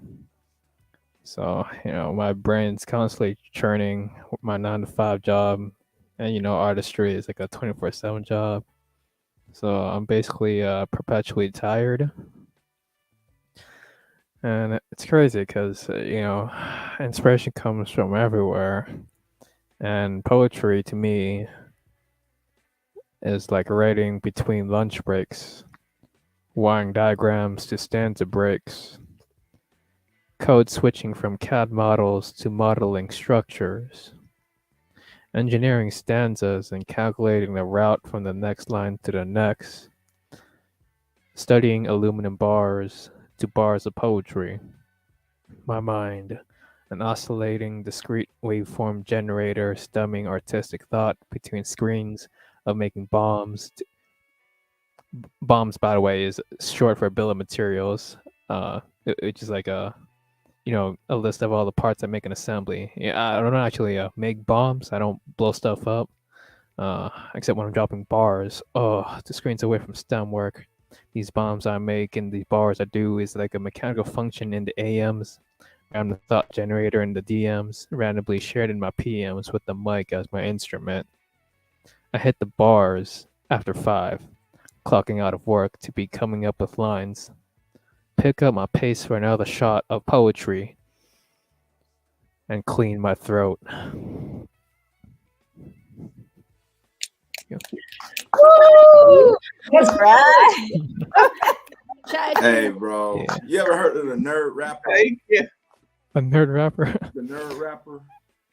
F: So my brain's constantly churning. My 9 to 5 job, and artistry is like a 24/7 job. So I'm basically perpetually tired, and it's crazy because inspiration comes from everywhere, and poetry to me is like writing between lunch breaks, wiring diagrams to stanza breaks, code switching from CAD models to modeling structures, engineering stanzas and calculating the route from the next line to the next, studying aluminum bars to bars of poetry. My mind, an oscillating discrete waveform generator stemming artistic thought between screens of making bombs. Bombs, by the way, is short for bill of materials, which is like a list of all the parts that make an assembly. Yeah, I don't actually make bombs. I don't blow stuff up, except when I'm dropping bars. Oh, the screen's away from STEM work. These bombs I make and the bars I do is like a mechanical function in the AMs. I'm the thought generator in the DMs, randomly shared in my PMs with the mic as my instrument. I hit the bars, After 5, clocking out of work to be coming up with lines. Pick up my pace for another shot of poetry and clean my throat.
E: Woo! That's right.
G: Chai,
B: Hey, bro,
F: Yeah.
B: you ever heard of the nerd rapper?
A: Thank you.
F: A nerd rapper.
B: The nerd rapper.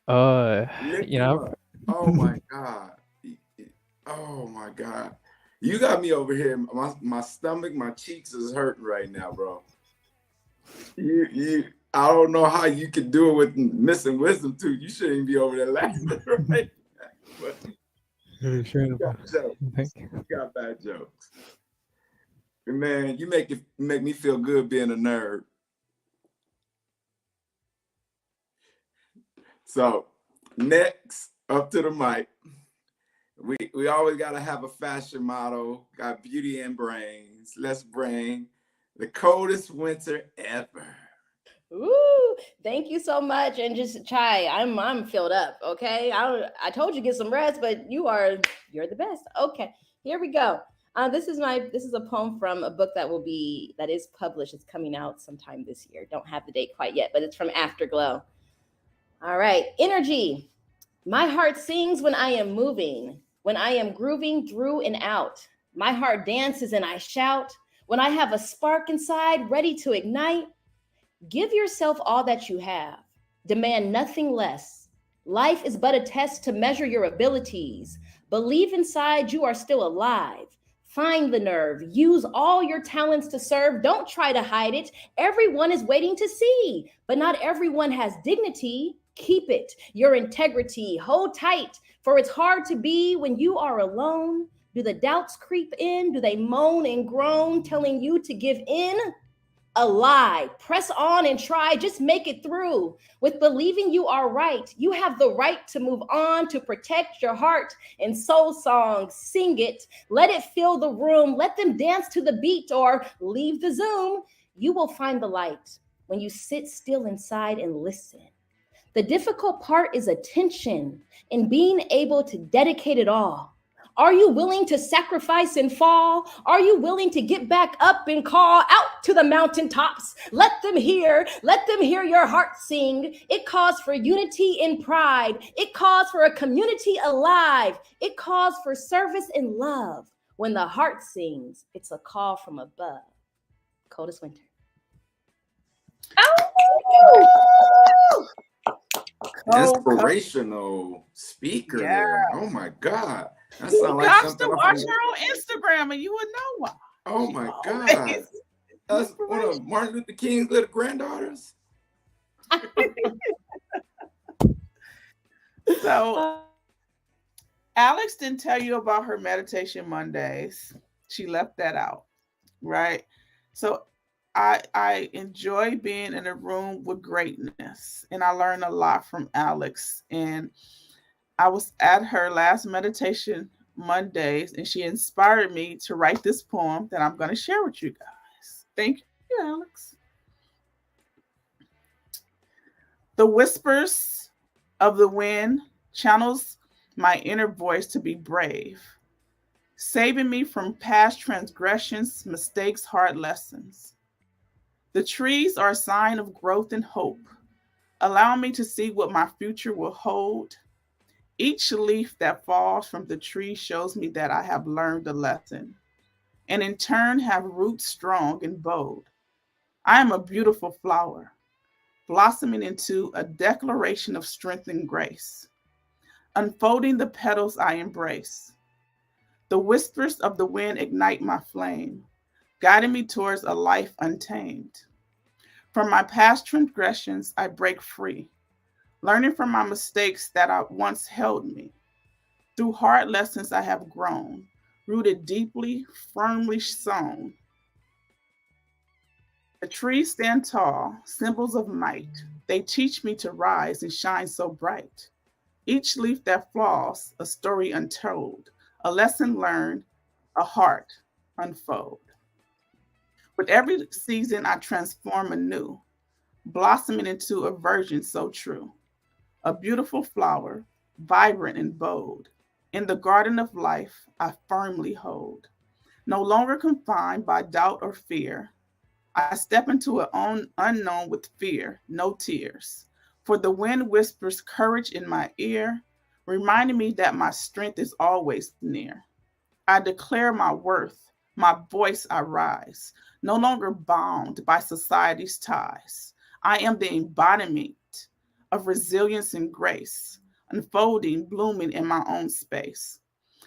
B: Look
F: You
B: him
F: know,
B: up. Oh my god. Oh my god. You got me over here. My stomach, my cheeks is hurting right now, bro. You I don't know how you could do it with missing wisdom too. You shouldn't be over there laughing right now. But
F: Very sure
B: you got jokes.
F: Thank you.
B: You got bad jokes. Man, you make me feel good being a nerd. So next up to the mic. We always gotta have a fashion motto, got beauty and brains. Let's bring the coldest winter ever.
G: Ooh, thank you so much. And just Chai, I'm filled up. Okay, I told you get some rest, but you're the best. Okay, here we go. This is a poem from a book that is published. It's coming out sometime this year. Don't have the date quite yet, but it's from Afterglow. All right, energy. My heart sings when I am moving, when I am grooving through and out. My heart dances and I shout when I have a spark inside ready to ignite. Give yourself all that you have. Demand nothing less. Life is but a test to measure your abilities. Believe inside you are still alive. Find the nerve. Use all your talents to serve. Don't try to hide it. Everyone is waiting to see, but not everyone has dignity. Keep it, your integrity. Hold tight, for it's hard to be when you are alone. Do the doubts creep in? Do they moan and groan, telling you to give in? A lie. Press on and try. Just make it through. With believing you are right, you have the right to move on, to protect your heart and soul songs. Sing it. Let it fill the room. Let them dance to the beat or leave the Zoom. You will find the light when you sit still inside and listen. The difficult part is attention and being able to dedicate it all. Are you willing to sacrifice and fall? Are you willing to get back up and call out to the mountaintops? Let them hear your heart sing. It calls for unity and pride. It calls for a community alive. It calls for service and love. When the heart sings, it's a call from above. Coldest winter.
A: Oh,
B: Inspirational speaker
A: yeah.
B: there. Oh my God. That
A: You
B: sounds like
A: got
B: something
A: to
B: off
A: watch
B: of-
A: her on Instagram and you would know why.
B: Oh
A: She
B: my
A: always
B: God. That's one of Martin Luther King's little granddaughters.
A: So Alex didn't tell you about her meditation Mondays. She left that out, right? So I enjoy being in a room with greatness, and I learned a lot from Alex. And I was at her last meditation Mondays, and she inspired me to write this poem that I'm going to share with you guys. Thank you, Alex. The whispers of the wind channels my inner voice to be brave, saving me from past transgressions, mistakes, hard lessons. The trees are a sign of growth and hope, allowing me to see what my future will hold. Each leaf that falls from the tree shows me that I have learned a lesson, and in turn have roots strong and bold. I am a beautiful flower, blossoming into a declaration of strength and grace. Unfolding the petals I embrace. The whispers of the wind ignite my flame, guiding me towards a life untamed. From my past transgressions, I break free, learning from my mistakes that once held me. Through hard lessons, I have grown, rooted deeply, firmly sown. The trees stand tall, symbols of might. They teach me to rise and shine so bright. Each leaf that falls, a story untold, a lesson learned, a heart unfold. With every season, I transform anew, blossoming into a version so true, a beautiful flower, vibrant and bold, In the garden of life, I firmly hold. No longer confined by doubt or fear, I step into an unknown with fear, no tears. For the wind whispers courage in my ear, reminding me that my strength is always near. I declare my worth, my voice I rise, no longer bound by society's ties. I am the embodiment of resilience and grace, unfolding, blooming in my own space.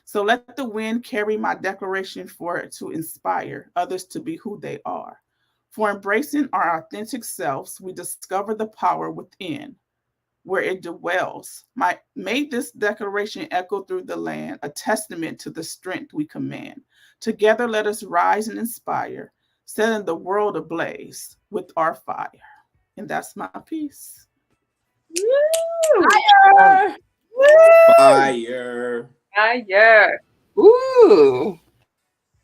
A: So let the wind carry my declaration for it to inspire others to be who they are. For embracing our authentic selves, we discover the power within where it dwells. May this declaration echo through the land, a testament to the strength we command. Together, let us rise and inspire, setting the world ablaze with our fire. And that's my piece.
C: Woo!
G: Fire!
C: Woo!
B: Fire.
C: Fire.
D: Ooh.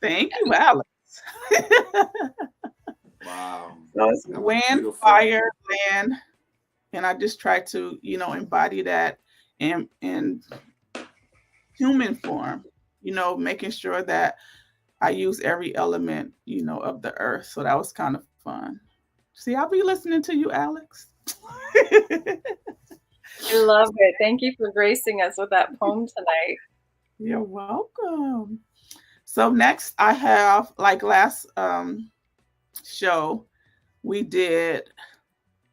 A: Thank you, Alex.
B: Wow.
A: So it's
B: That was
A: wind,
B: beautiful.
A: fire, land, and I just try to, embody that in human form. Making sure that I use every element, of the earth. So that was kind of fun. See, I'll be listening to you, Alex.
C: I love it. Thank you for gracing us with that poem tonight.
A: You're welcome. So next I have, like last show, we did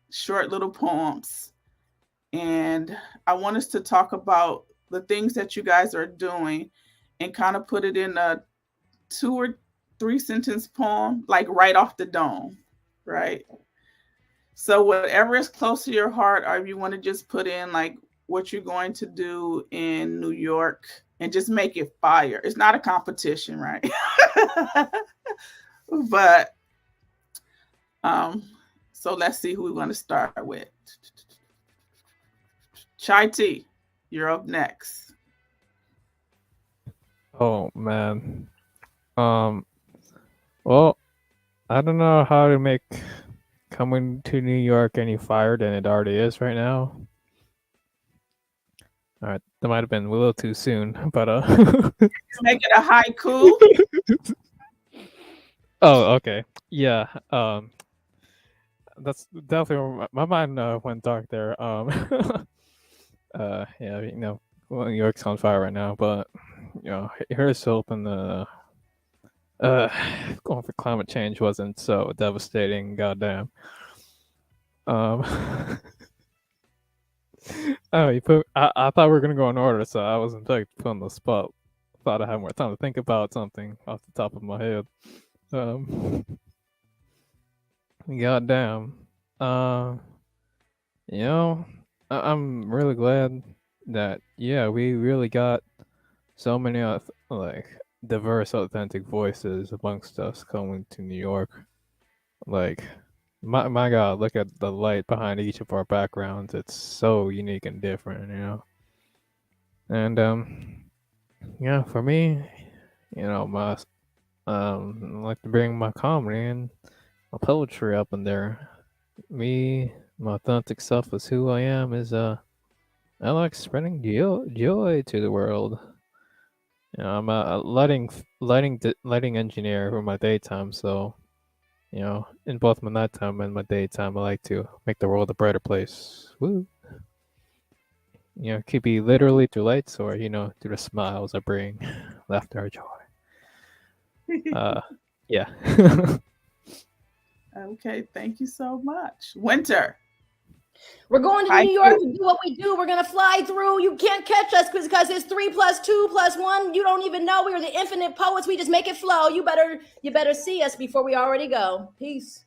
A: short little poems, and I want us to talk about the things that you guys are doing and kind of put it in a 2 or 3 sentence poem, like right off the dome, right? So whatever is close to your heart, or if you want to just put in like what you're going to do in New York and just make it fire. It's not a competition, right? But so let's see who we want to start with. Chai Tea, you're up next.
F: Oh man. Um. Well, I don't know how to make coming to New York any fire than it already is right now. All right, that might have been a little too soon, but
A: Make it a haiku.
F: Oh, okay. Yeah. That's definitely where my mind went dark there. Yeah, well, New York's on fire right now, but here's hoping uh, going for climate change wasn't so devastating. Goddamn. Um, oh, you put. I thought we were gonna go in order, so I wasn't like put on the spot. Thought I had more time to think about something off the top of my head. Um, goddamn. Uh, you know, I'm really glad that we really got so many like diverse, authentic voices amongst us coming to New York. Like, my God, look at the light behind each of our backgrounds. It's so unique and different. And yeah, for me, my I like to bring my comedy and my poetry up in there. Me, my authentic self is who I am. I like spreading joy to the world. I'm a lighting engineer for my daytime, so in both my nighttime and my daytime, I like to make the world a brighter place. Woo! It could be literally through lights, or through the smiles I bring, laughter, or joy. Yeah.
A: Okay, thank you so much. Winter.
G: We're going to New York to do what we do. We're gonna fly through. You can't catch us because it's 3 + 2 + 1. You don't even know we are the infinite poets. We just make it flow. You better see us before we already go. Peace.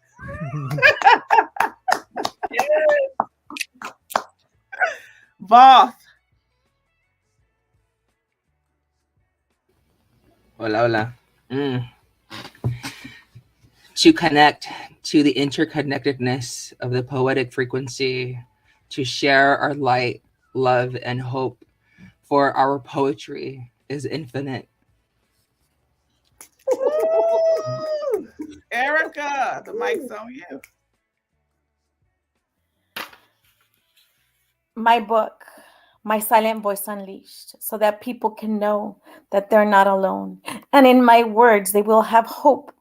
A: Voth.
D: Hola, hola. To connect to the interconnectedness of the poetic frequency, to share our light, love, and hope, for our poetry is infinite.
A: Erica, the mic's on you.
E: My book, my silent voice unleashed so that people can know that they're not alone. And in my words, they will have hope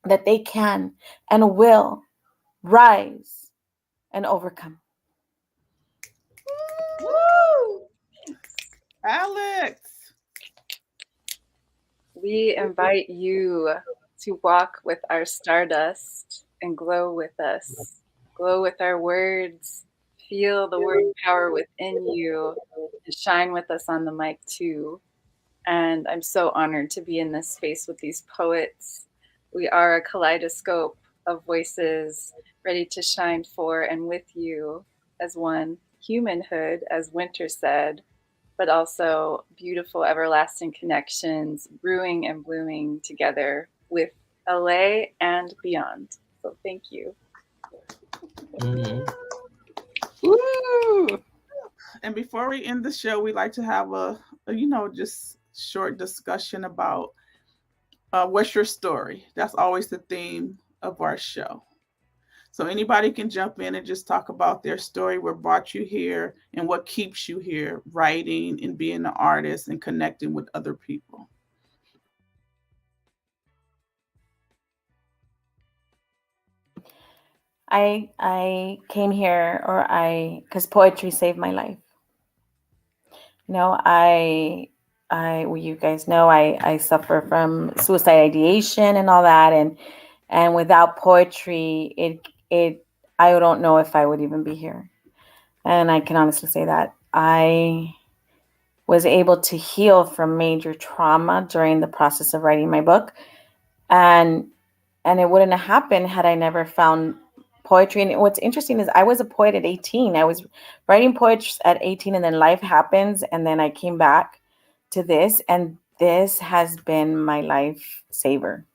E: that they can and will rise and overcome.
G: Woo!
A: Alex.
C: We invite you to walk with our stardust and glow with us. Glow with our words. Feel the word power within you and shine with us on the mic too. And I'm so honored to be in this space with these poets. We are a kaleidoscope of voices ready to shine for and with you as one humanhood, as Winter said, but also beautiful, everlasting connections brewing and blooming together with LA and beyond. So thank you.
D: Mm. Woo!
A: And before we end the show, we like to have just short discussion about what's your story. That's always the theme of our show. So anybody can jump in and just talk about their story, what brought you here, and what keeps you here, writing and being an artist and connecting with other people.
E: I came here, or I because poetry saved my life. You know, well, you guys know I suffer from suicide ideation and all that, and without poetry, it I don't know if I would even be here. And I can honestly say that I was able to heal from major trauma during the process of writing my book, and it wouldn't have happened had I never found poetry. And what's interesting is I was a poet at 18. I was writing poetry at 18, and then life happens, and then I came back to this, and this has been my life saver.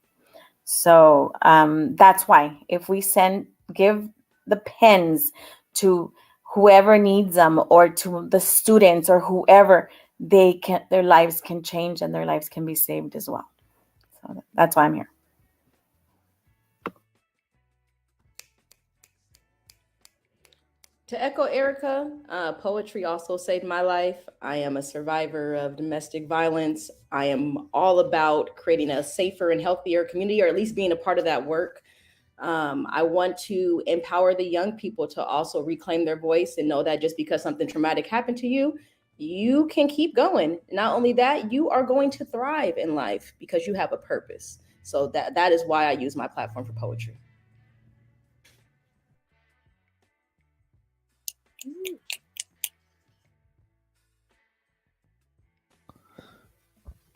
E: So that's why if we give the pens to whoever needs them, or to the students, or whoever, their lives can change and their lives can be saved as well. So that's why I'm here.
G: To echo Erica, poetry also saved my life. I am a survivor of domestic violence. I am all about creating a safer and healthier community, or at least being a part of that work. I want to empower the young people to also reclaim their voice and know that just because something traumatic happened to you, you can keep going. Not only that, you are going to thrive in life because you have a purpose. So that is why I use my platform for poetry.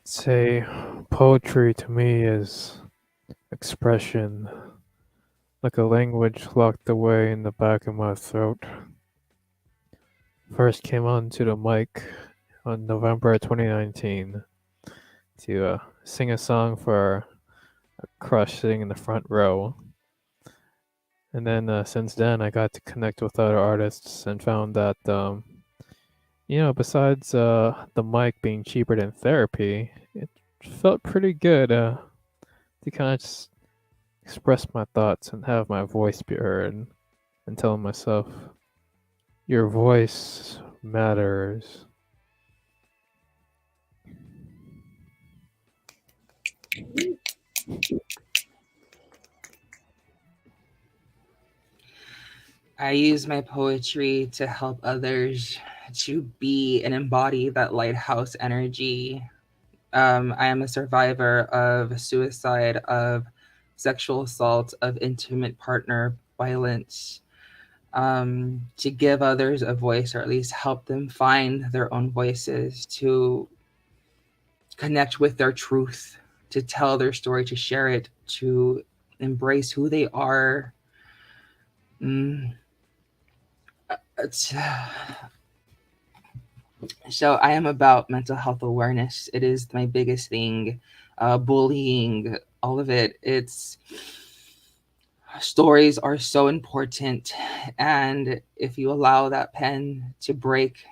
F: Say, poetry to me is expression, like a language locked away in the back of my throat. First came onto the mic on November 2019 to sing a song for a crush sitting in the front row. And then since then, I got to connect with other artists and found that, besides the mic being cheaper than therapy, it felt pretty good to kind of just express my thoughts and have my voice be heard, and telling myself, your voice matters.
D: I use my poetry to help others to be and embody that lighthouse energy. I am a survivor of suicide, of sexual assault, of intimate partner violence. To give others a voice, or at least help them find their own voices, to connect with their truth, to tell their story, to share it, to embrace who they are. Mm. So I am about mental health awareness. It is my biggest thing. Bullying, all of it. It's stories are so important, and if you allow that pen to break,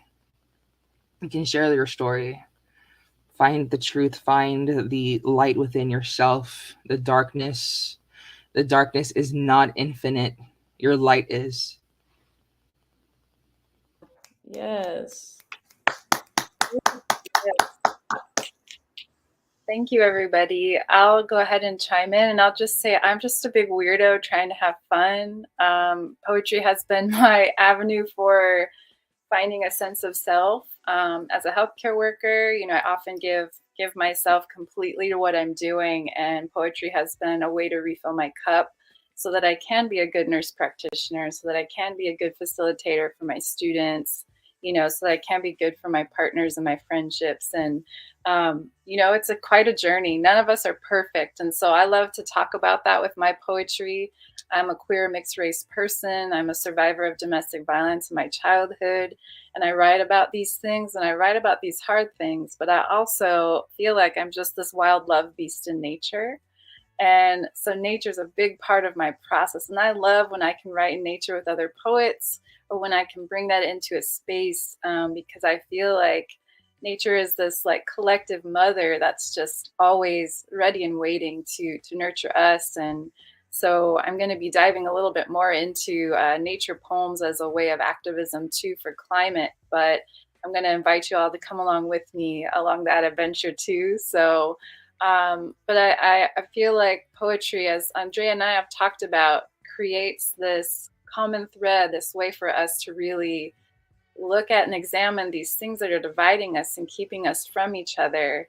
D: you can share your story. Find the truth. Find the light within yourself. The darkness is not infinite. Your light is.
G: Yes.
C: Yes. Thank you, everybody. I'll go ahead and chime in, and I'll just say I'm just a big weirdo trying to have fun. Poetry has been my avenue for finding a sense of self. As a healthcare worker, I often give myself completely to what I'm doing, and poetry has been a way to refill my cup so that I can be a good nurse practitioner, so that I can be a good facilitator for my students, so that I can be good for my partners and my friendships. And it's quite a journey. None of us are perfect, and so I love to talk about that with my poetry. I'm a queer mixed race person. I'm a survivor of domestic violence in my childhood. And I write about these things and I write about these hard things, but I also feel like I'm just this wild love beast in nature. And so nature is a big part of my process. And I love when I can write in nature with other poets or when I can bring that into a space, because I feel like nature is this like collective mother that's just always ready and waiting to nurture us. And so I'm going to be diving a little bit more into nature poems as a way of activism too for climate. But I'm going to invite you all to come along with me along that adventure too. So but I feel like poetry, as Andrea and I have talked about, creates this common thread, this way for us to really look at and examine these things that are dividing us and keeping us from each other,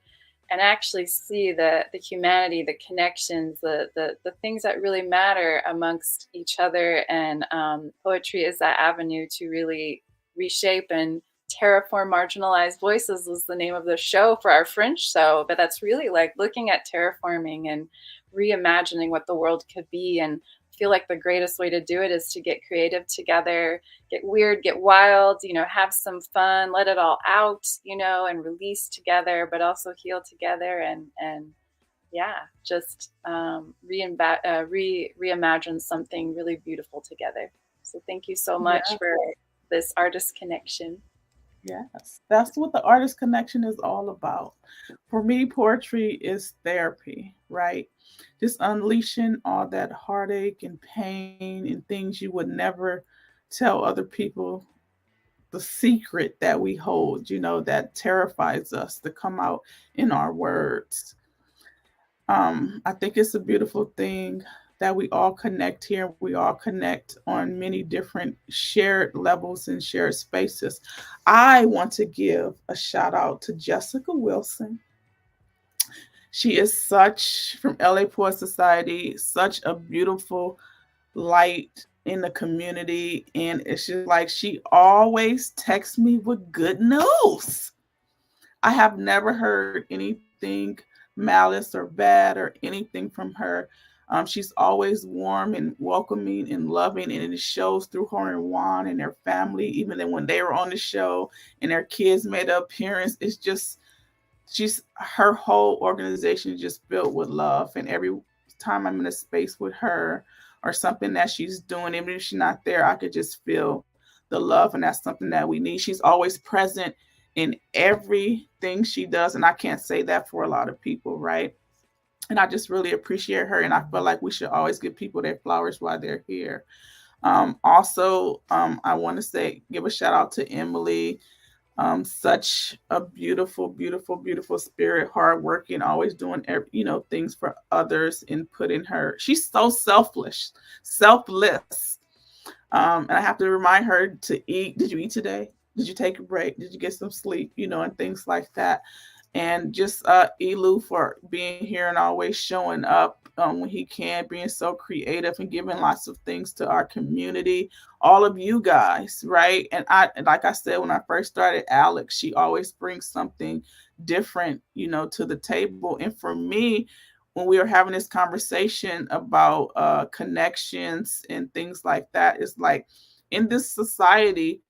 C: and actually see the humanity, the connections, the things that really matter amongst each other. And poetry is that avenue to really reshape and terraform marginalized voices was the name of the show for our French show, but that's really like looking at terraforming and reimagining what the world could be. And I feel like the greatest way to do it is to get creative together, get weird, get wild, have some fun, let it all out, and release together, but also heal together. And yeah, just reimagine something really beautiful together. So thank you so much
A: Yeah.
C: for this artist connection.
A: Yes, that's what the artist connection is all about. For me, poetry is therapy, right? Just unleashing all that heartache and pain and things you would never tell other people, the secret that we hold, that terrifies us to come out in our words. I think it's a beautiful thing that we all connect here. We all connect on many different shared levels and shared spaces. I want to give a shout out to Jessica Wilson. She is such, from LA Poet Society, such a beautiful light in the community. And it's just like she always texts me with good news. I have never heard anything malice or bad or anything from her. She's always warm and welcoming and loving, and it shows through her and Juan and their family. Even then, when they were on the show and their kids made an appearance, it's just she's her whole organization is just filled with love. And every time I'm in a space with her or something that she's doing, even if she's not there, I could just feel the love, and that's something that we need. She's always present in everything she does, and I can't say that for a lot of people, right? And I just really appreciate her, and I feel like we should always give people their flowers while they're here. Also, I want to say give a shout out to Emily. Such a beautiful, beautiful, beautiful spirit, hardworking, always doing things for others and putting her. She's so selfless. And I have to remind her to eat. Did you eat today? Did you take a break? Did you get some sleep? And things like that. And just Elu for being here and always showing up when he can, being so creative and giving lots of things to our community. All of you guys, right? And like I said, when I first started Alex, she always brings something different, to the table. And for me, when we were having this conversation about connections and things like that, it's like in this society,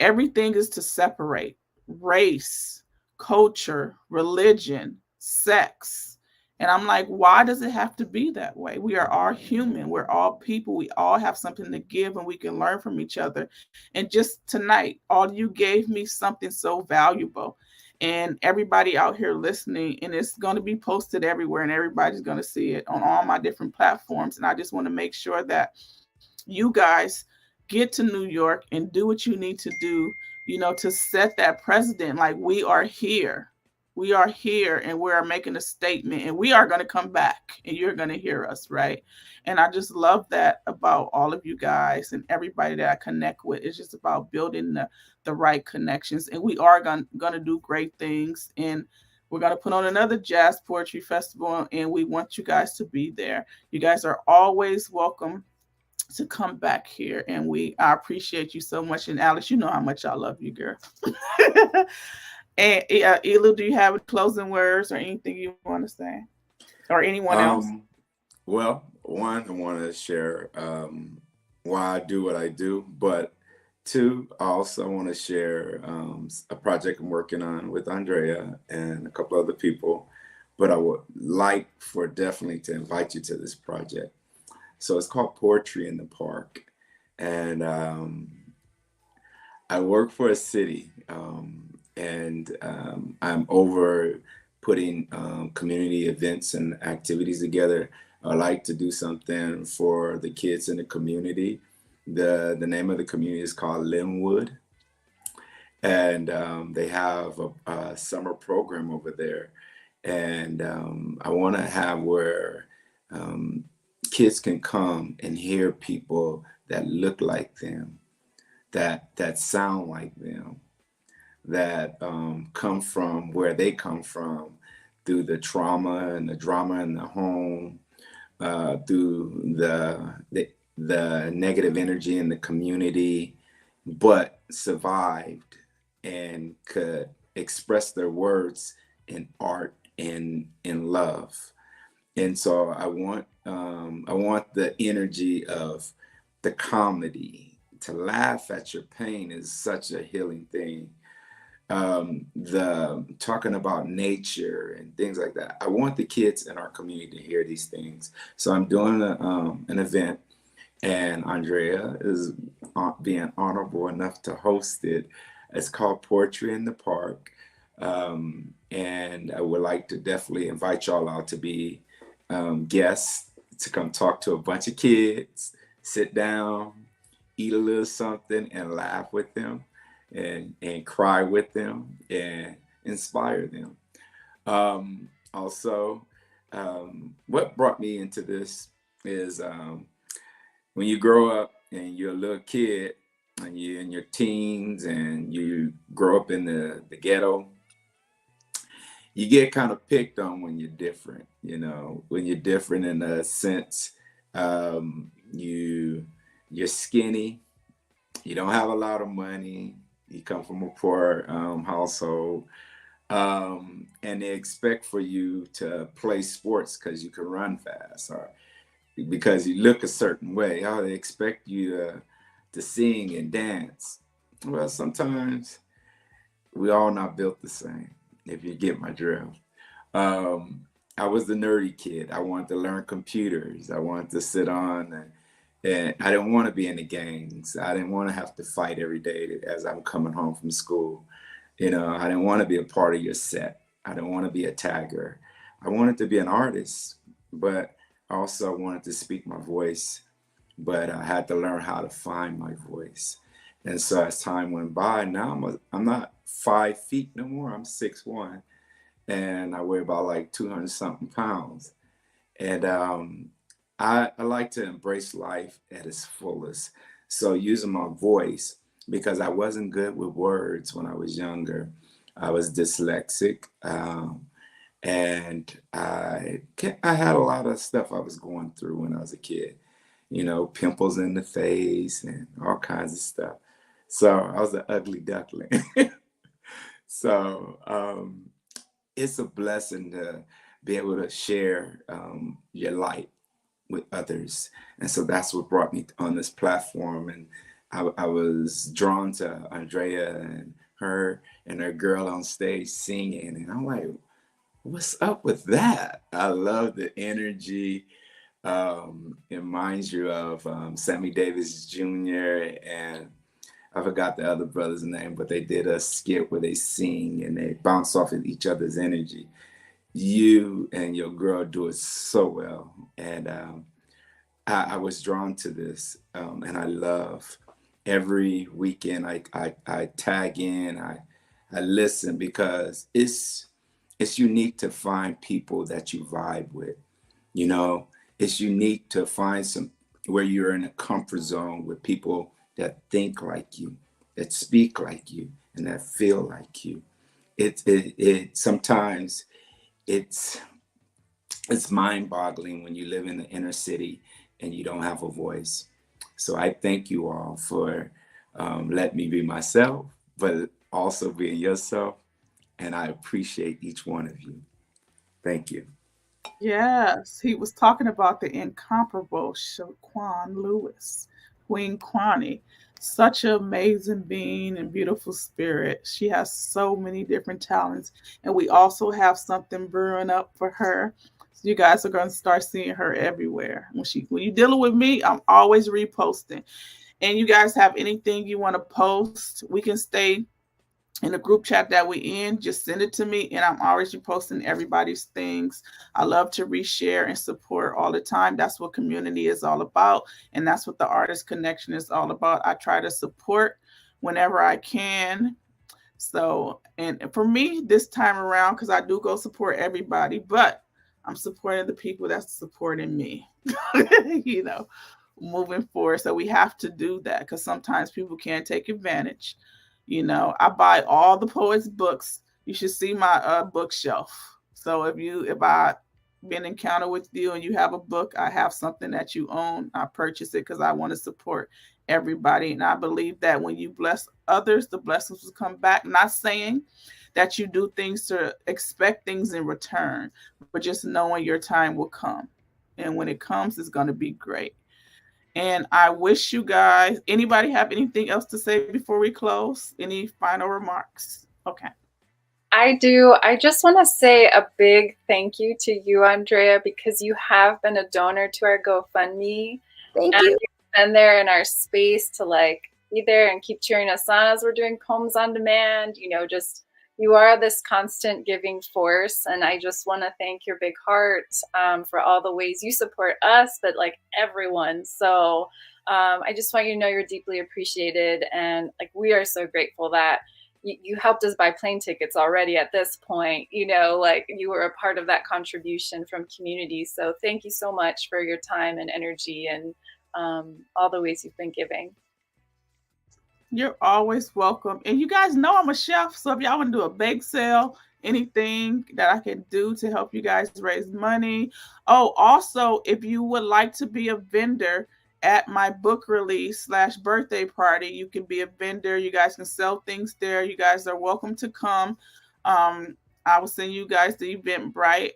A: everything is to separate race, culture, religion, sex. And I'm like, why does it have to be that way? We are all human. We're all people. We all have something to give and we can learn from each other. And just tonight, all you gave me something so valuable. And everybody out here listening, and it's going to be posted everywhere, and everybody's going to see it on all my different platforms. And I just want to make sure that you guys get to New York and do what you need to do to set that precedent. Like, we are here. We are here, and we are making a statement, and we are going to come back, and you're going to hear us, right? And I just love that about all of you guys and everybody that I connect with. It's just about building the right connections, and we are going to do great things. And we're going to put on another jazz poetry festival, and we want you guys to be there. You guys are always welcome to come back here, and I appreciate you so much. And Alice, you know how much I love you, girl. And Elu, do you have closing words or anything you want to say, or anyone else?
B: Well, one, I want to share why I do what I do, but two, I also want to share a project I'm working on with Andrea and a couple other people. But I would like for definitely to invite you to this project. So it's called Poetry in the Park, and I work for a city, and I'm over putting community events and activities together. I like to do something for the kids in the community. The name of the community is called Linwood, and they have a summer program over there. And I want to have where kids can come and hear people that look like them, that sound like them, that come from where they come from, through the trauma and the drama in the home, through the negative energy in the community, but survived and could express their words in art and in love. And so I want the energy of the comedy. To laugh at your pain is such a healing thing. The talking about nature and things like that. I want the kids in our community to hear these things. So I'm doing an event, and Andrea is being honorable enough to host it. It's called Poetry in the Park. And I would like to definitely invite y'all out to be guests, to come talk to a bunch of kids, sit down, eat a little something, and laugh with them, and cry with them, and inspire them. Also, what brought me into this is when you grow up and you're a little kid and you're in your teens and you grow up in the ghetto, you get kind of picked on when you're different, when you're different in a sense. You're skinny, you don't have a lot of money, you come from a poor household, and they expect for you to play sports because you can run fast, or because you look a certain way. Oh, they expect you to sing and dance. Well, sometimes we all not built the same, if you get my drift. I was the nerdy kid. I wanted to learn computers. I wanted to sit on and I didn't want to be in the gangs. I didn't want to have to fight every day as I'm coming home from school. I didn't want to be a part of your set. I didn't want to be a tagger. I wanted to be an artist, but I also wanted to speak my voice, but I had to learn how to find my voice. And so as time went by, now I'm not 5 feet no more. I'm 6'1", and I weigh about like 200 something pounds. And I like to embrace life at its fullest. So using my voice, because I wasn't good with words when I was younger. I was dyslexic, and I had a lot of stuff I was going through when I was a kid. Pimples in the face and all kinds of stuff. So I was an ugly duckling. So it's a blessing to be able to share your light with others. And so that's what brought me on this platform. And I was drawn to Andrea and her girl on stage singing. And I'm like, what's up with that? I love the energy. It reminds you of Sammy Davis Jr. and I forgot the other brother's name, but they did a skit where they sing and they bounce off of each other's energy. You and your girl do it so well. And I was drawn to this, and I love every weekend I tag in, I listen because it's unique to find people that you vibe with. You know, it's unique to find some where you're in a comfort zone with people that think like you, that speak like you, and that feel like you. It sometimes it's it's mind-boggling when you live in the inner city and you don't have a voice. So I thank you all for letting me be myself, but also being yourself. And I appreciate each one of you. Thank you.
A: Yes, he was talking about the incomparable Shaquan Lewis, Queen Kwani. Such an amazing being and beautiful spirit. She has so many different talents, and we also have something brewing up for her. So you guys are going to start seeing her everywhere. When you're dealing with me, I'm always reposting. And you guys have anything you want to post, we can stay in the group chat that we in, just send it to me and I'm always reposting everybody's things. I love to reshare and support all the time. That's what community is all about. And that's what the artist connection is all about. I try to support whenever I can. So, and for me this time around, because I do go support everybody, but I'm supporting the people that's supporting me, you know, moving forward. So we have to do that because sometimes people can't take advantage. You know, I buy all the poets' books. You should see my bookshelf. So if I been encounter with you and you have a book, I have something that you own, I purchase it because I want to support everybody. And I believe that when you bless others, the blessings will come back. Not saying that you do things to expect things in return, but just knowing your time will come. And when it comes, it's going to be great. And I wish you guys, anybody have anything else to say before we close? Any final remarks? Okay.
C: I do. I just want to say a big thank you to you, Andrea, because you have been a donor to our GoFundMe.
G: Thank
C: And
G: you.
C: you've been there in our space to like be there and keep cheering us on as we're doing Poems on Demand. You know, just you are this constant giving force. And I just want to thank your big heart for all the ways you support us, but like everyone. So I just want you to know you're deeply appreciated. And like we are so grateful that you helped us buy plane tickets already at this point. You know, like you were a part of that contribution from community. So thank you so much for your time and energy and all the ways you've been giving.
A: You're always welcome. And you guys know I'm a chef. So if y'all want to do a bake sale, anything that I can do to help you guys raise money. Oh, also, if you would like to be a vendor at my book release slash birthday party, you can be a vendor. You guys can sell things there. You guys are welcome to come. Um, I will send you guys the Eventbrite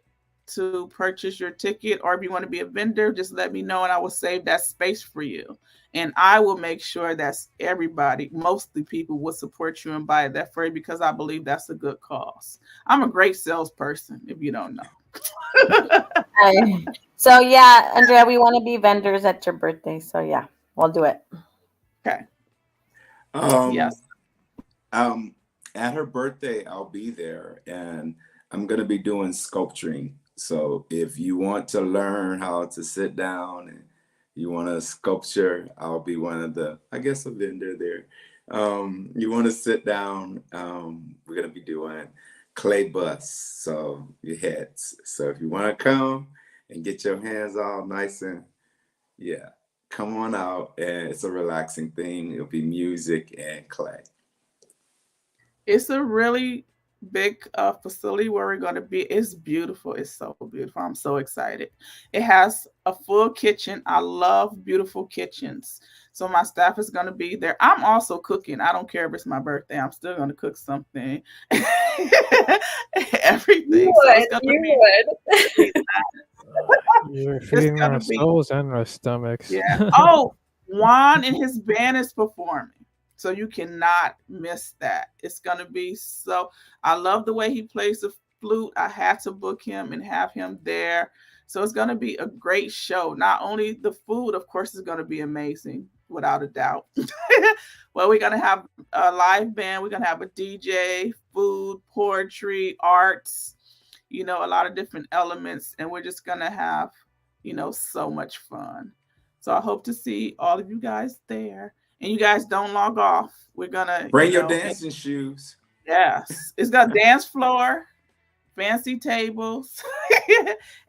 A: to purchase your ticket, or if you want to be a vendor, just let me know and I will save that space for you. And I will make sure that everybody, mostly people, will support you and buy that for you because I believe that's a good cause. I'm a great salesperson, if you don't know.
E: So yeah, Andrea, we want to be vendors at your birthday. So yeah, we'll do it.
A: Okay.
B: Um,
A: Yes.
B: um, at her birthday, I'll be there and I'm going to be doing sculpturing. So if you want to learn how to sit down and you want to sculpture, I'll be one of the, I guess, a vendor there. You want to sit down, we're going to be doing clay busts, so your heads. So if you want to come and get your hands all nice and, yeah, come on out. And it's a relaxing thing. It'll be music and clay.
A: It's a really big facility where we're going to be. It's beautiful. It's so beautiful. I'm so excited. It has a full kitchen. I love beautiful kitchens. So my staff is going to be there. I'm also cooking. I don't care if it's my birthday. I'm still going to cook something.
C: You
A: Everything. So it's
C: would,
A: going to
C: you
A: be
C: would.
F: You're
A: it's
F: feeding
A: going
F: our
A: to be
F: souls and our stomachs.
A: yeah. Oh, Juan and his band is performing. So you cannot miss that. It's going to be so. I love the way he plays the flute. I had to book him and have him there. So it's going to be a great show. Not only the food, of course, is going to be amazing, without a doubt. Well, we're going to have a live band. We're going to have a DJ, food, poetry, arts, a lot of different elements. And we're just going to have, so much fun. So I hope to see all of you guys there. And you guys don't log off. We're gonna,
B: Bring your dancing shoes.
A: yes, it's got dance floor, fancy tables,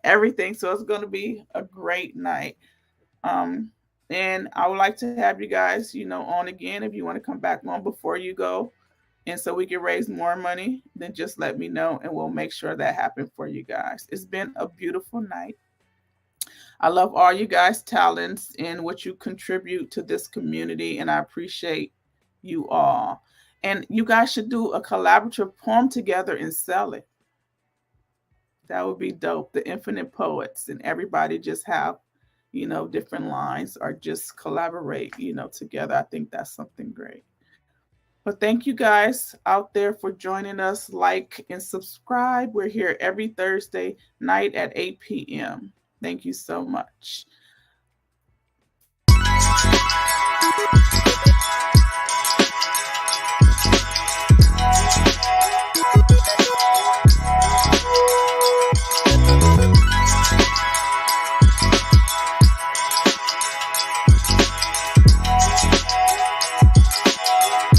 A: everything. So it's gonna be a great night. Um, and I would like to have you guys, on again if you want to come back on before you go, and so we can raise more money. Then just let me know, and we'll make sure that happens for you guys. It's been a beautiful night. I love all you guys' talents and what you contribute to this community, and I appreciate you all. And you guys should do a collaborative poem together and sell it. That would be dope. The Infinite Poets, and everybody just have, different lines or just collaborate, together. I think that's something great. But thank you guys out there for joining us. Like and subscribe. We're here every Thursday night at 8 p.m. Thank you so much.